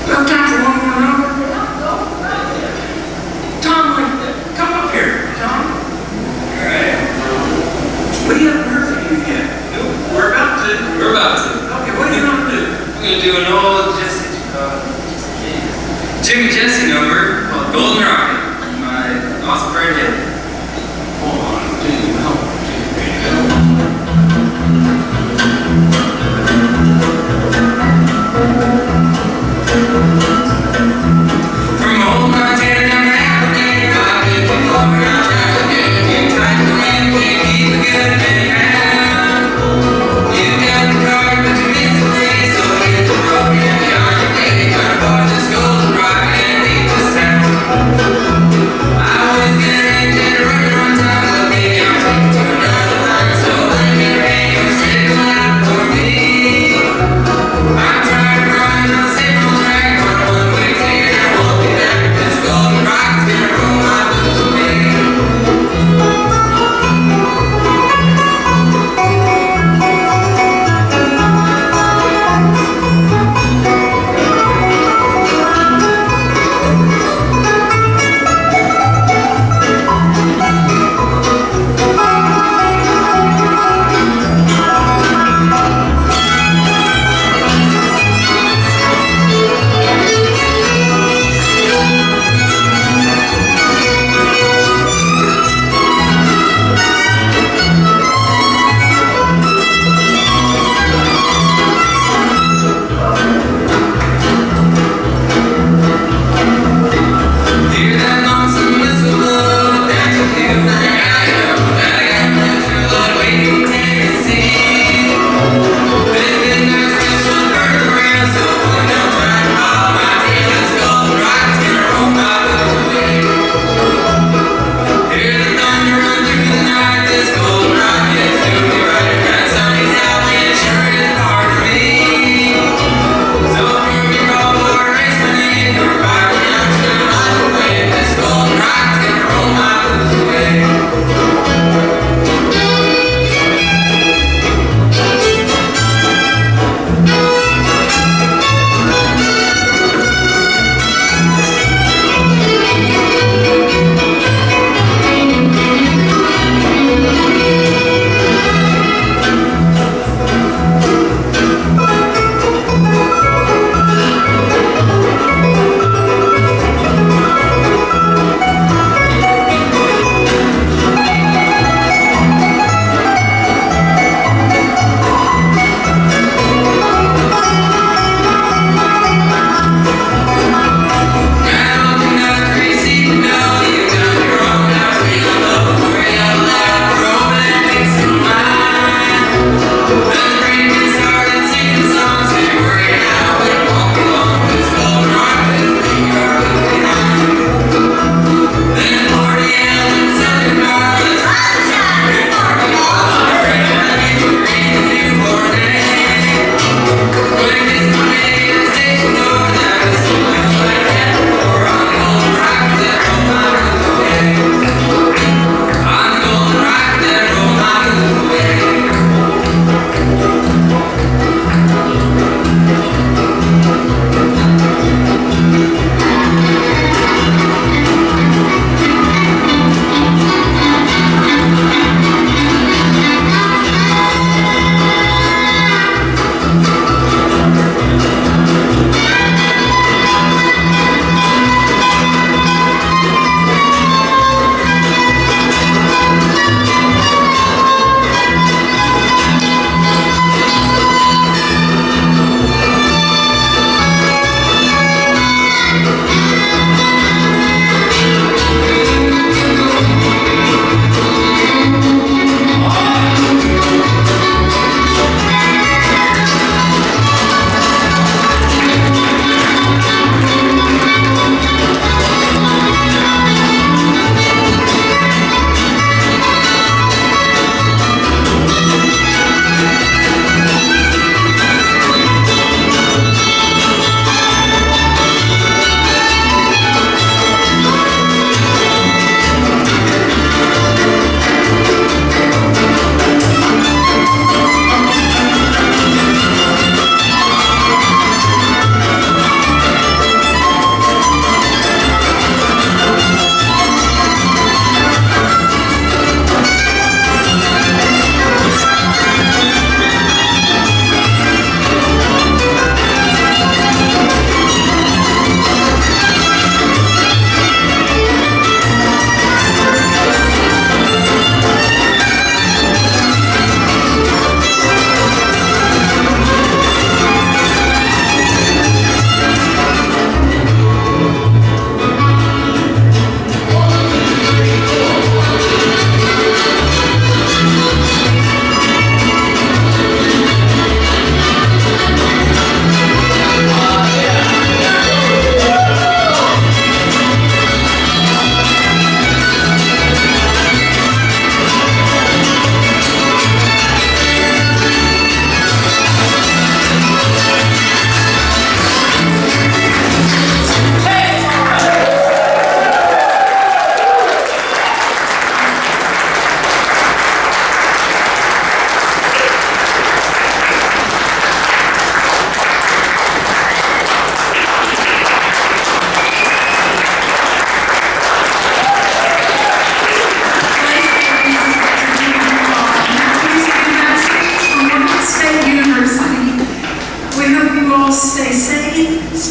Do I have time for one more number? Tom, come up here, Tom. All right. We haven't heard from you yet. We're about to. We're about to. Okay, what are you going to do? We're going to do an old Jimmy Jesse number called Golden Rocket. My awesome friend here. 1, 2, From old Montana down to Alabama, I've been before around town again. You tried to win, can't keep a good man around. You got the card, but you missed the place, so hit the road and be on your way. Try to bar this golden rocket and leave this town. I was gonna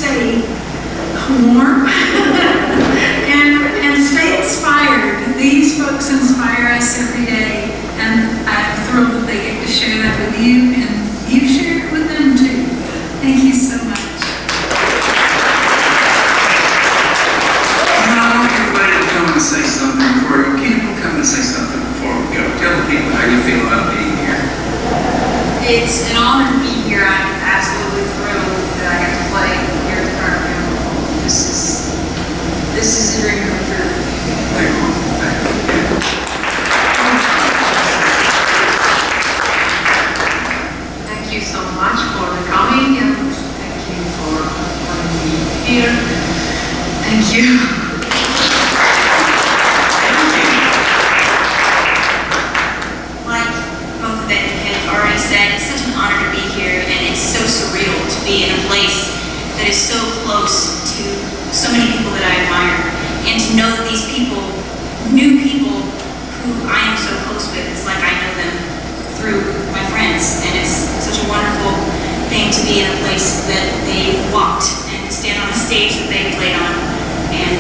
stay warm and stay inspired. These folks inspire us every day, and I'm thrilled that they get to share that with you, and you share it with them too. Thank you so much. I want everybody to come and say something before you. Campbell, come and say something before we go. Tell the people how you feel about being here. It's an honor to be here. I'm absolutely thrilled that I got to play here at the Carter Family Home. This is a dream come true. Thank you. Thank you so much for coming, and thank you for having me here. Thank you. Like both of them have already said, it's such an honor to be here, and it's so surreal to be in a place that is so close to so many people that I admire, and to know that these people, new people who I am so close with, it's like I know them through my friends, and it's such a wonderful thing to be in a place that they walked and stand on a stage that they played on, and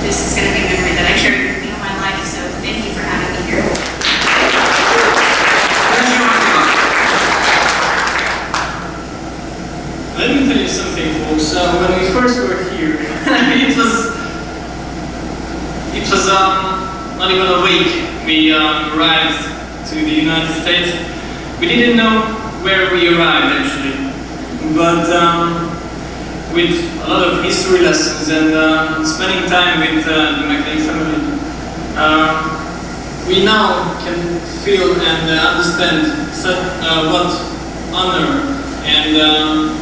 this is going to be a memory that I carry with me all my life, so thank you for having me here. Let me tell you something, folks. When we first were here, it was not even a week. We arrived to the United States. We didn't know where we arrived actually, but with a lot of history lessons and spending time with the McLain family, we now can feel and understand what honor and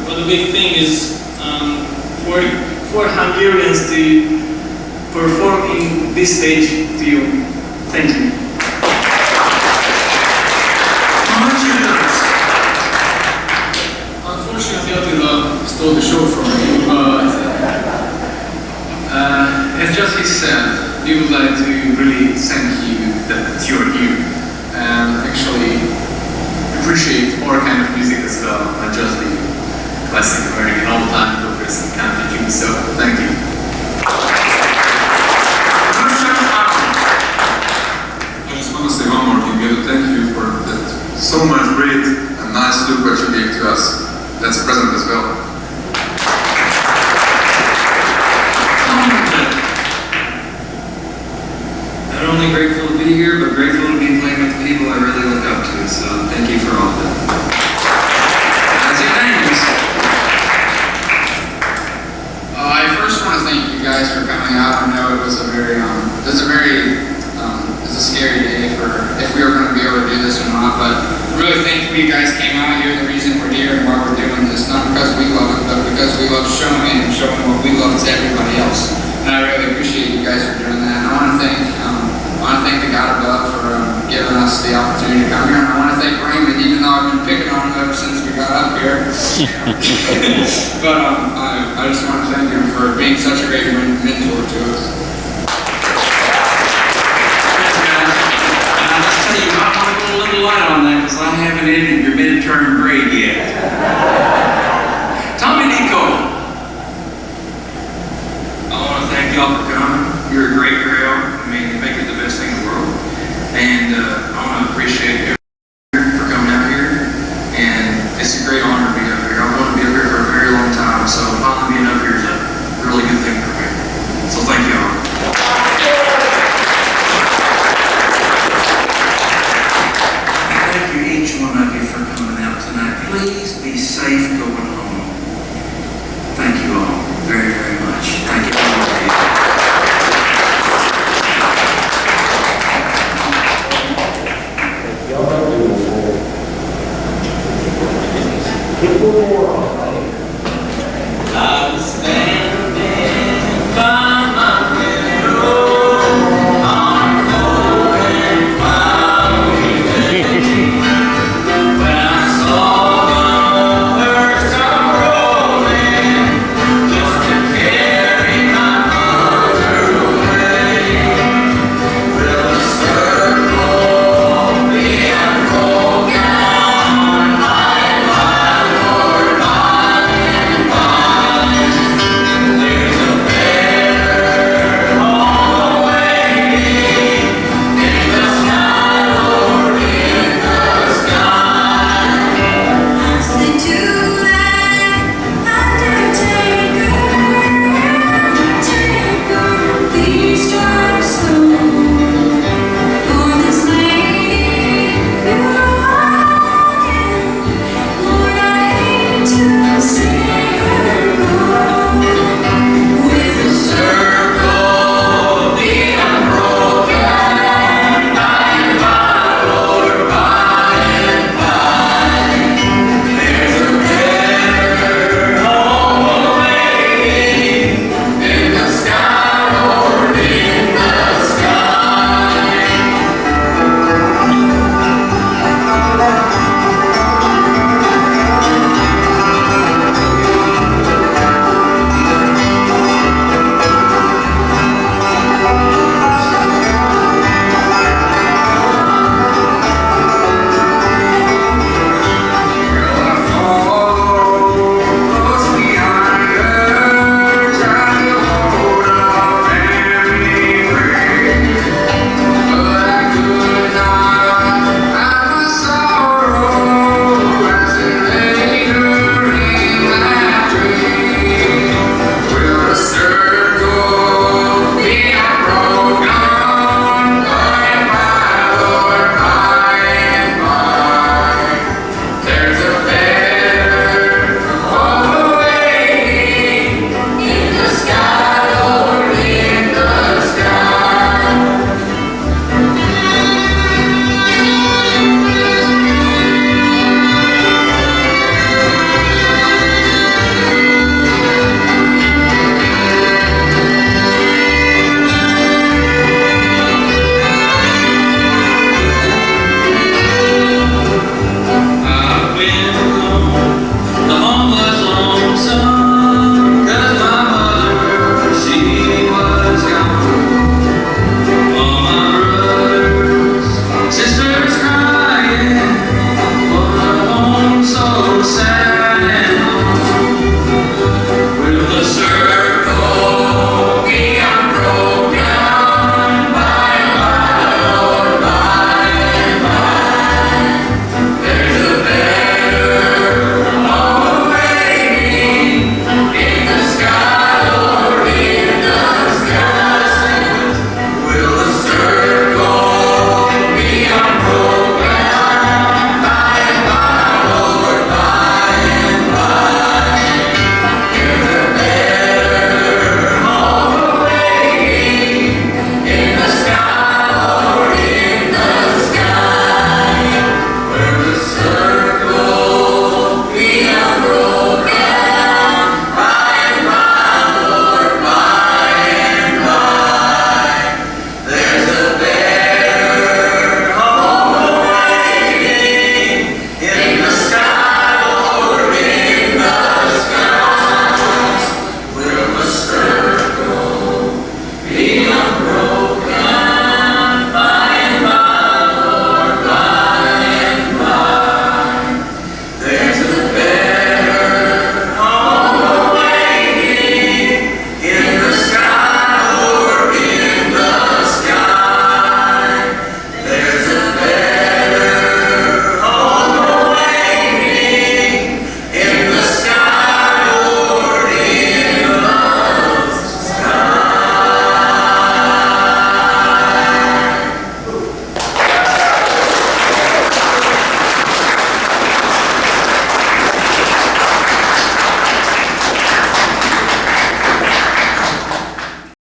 what a big thing is for Hungarians to perform in this stage to you. Thank you. Unfortunately, Attila stole the show from me, but as Justin said, we would like to really thank you that you're here and actually appreciate our kind of music as well, not just the classic American old-time operas and country tunes, so thank you. I just want to say one more thing. Thank you for that so much great and nice look what you gave to us. That's a present as well. Not only grateful to be here, but grateful to be playing with the people I really look up to. So thank you for all of that. That's your names. I first want to thank you guys for coming out. I know it was a very, it's a scary day for if we were going to be able to do this or not, but really thankful you guys came out. You're the reason we're here and why we're doing this, not because we love it, but because we love showing it and showing what we love to everybody else. And I really appreciate you guys for doing that. And I want to thank the God above for giving us the opportunity to come here. And I want to thank Raymond, even though I've been picking on him ever since we got up here. But I just want to thank him for being such a great mentor to us. You might want to go a little light on that because I haven't ended your midterm grade yet. Tommy Nico. I want to thank y'all for coming. You're a great crowd. I mean, you make it the best thing in the world. And I want to appreciate everyone for coming out here. And it's a great honor to be up here. I want to be up here for a very long time. So finally being up here is a really good thing for me. So thank y'all. Each one of you for coming out tonight. Please be safe going home. Thank you all very, very much. Thank you all. Keep moving on.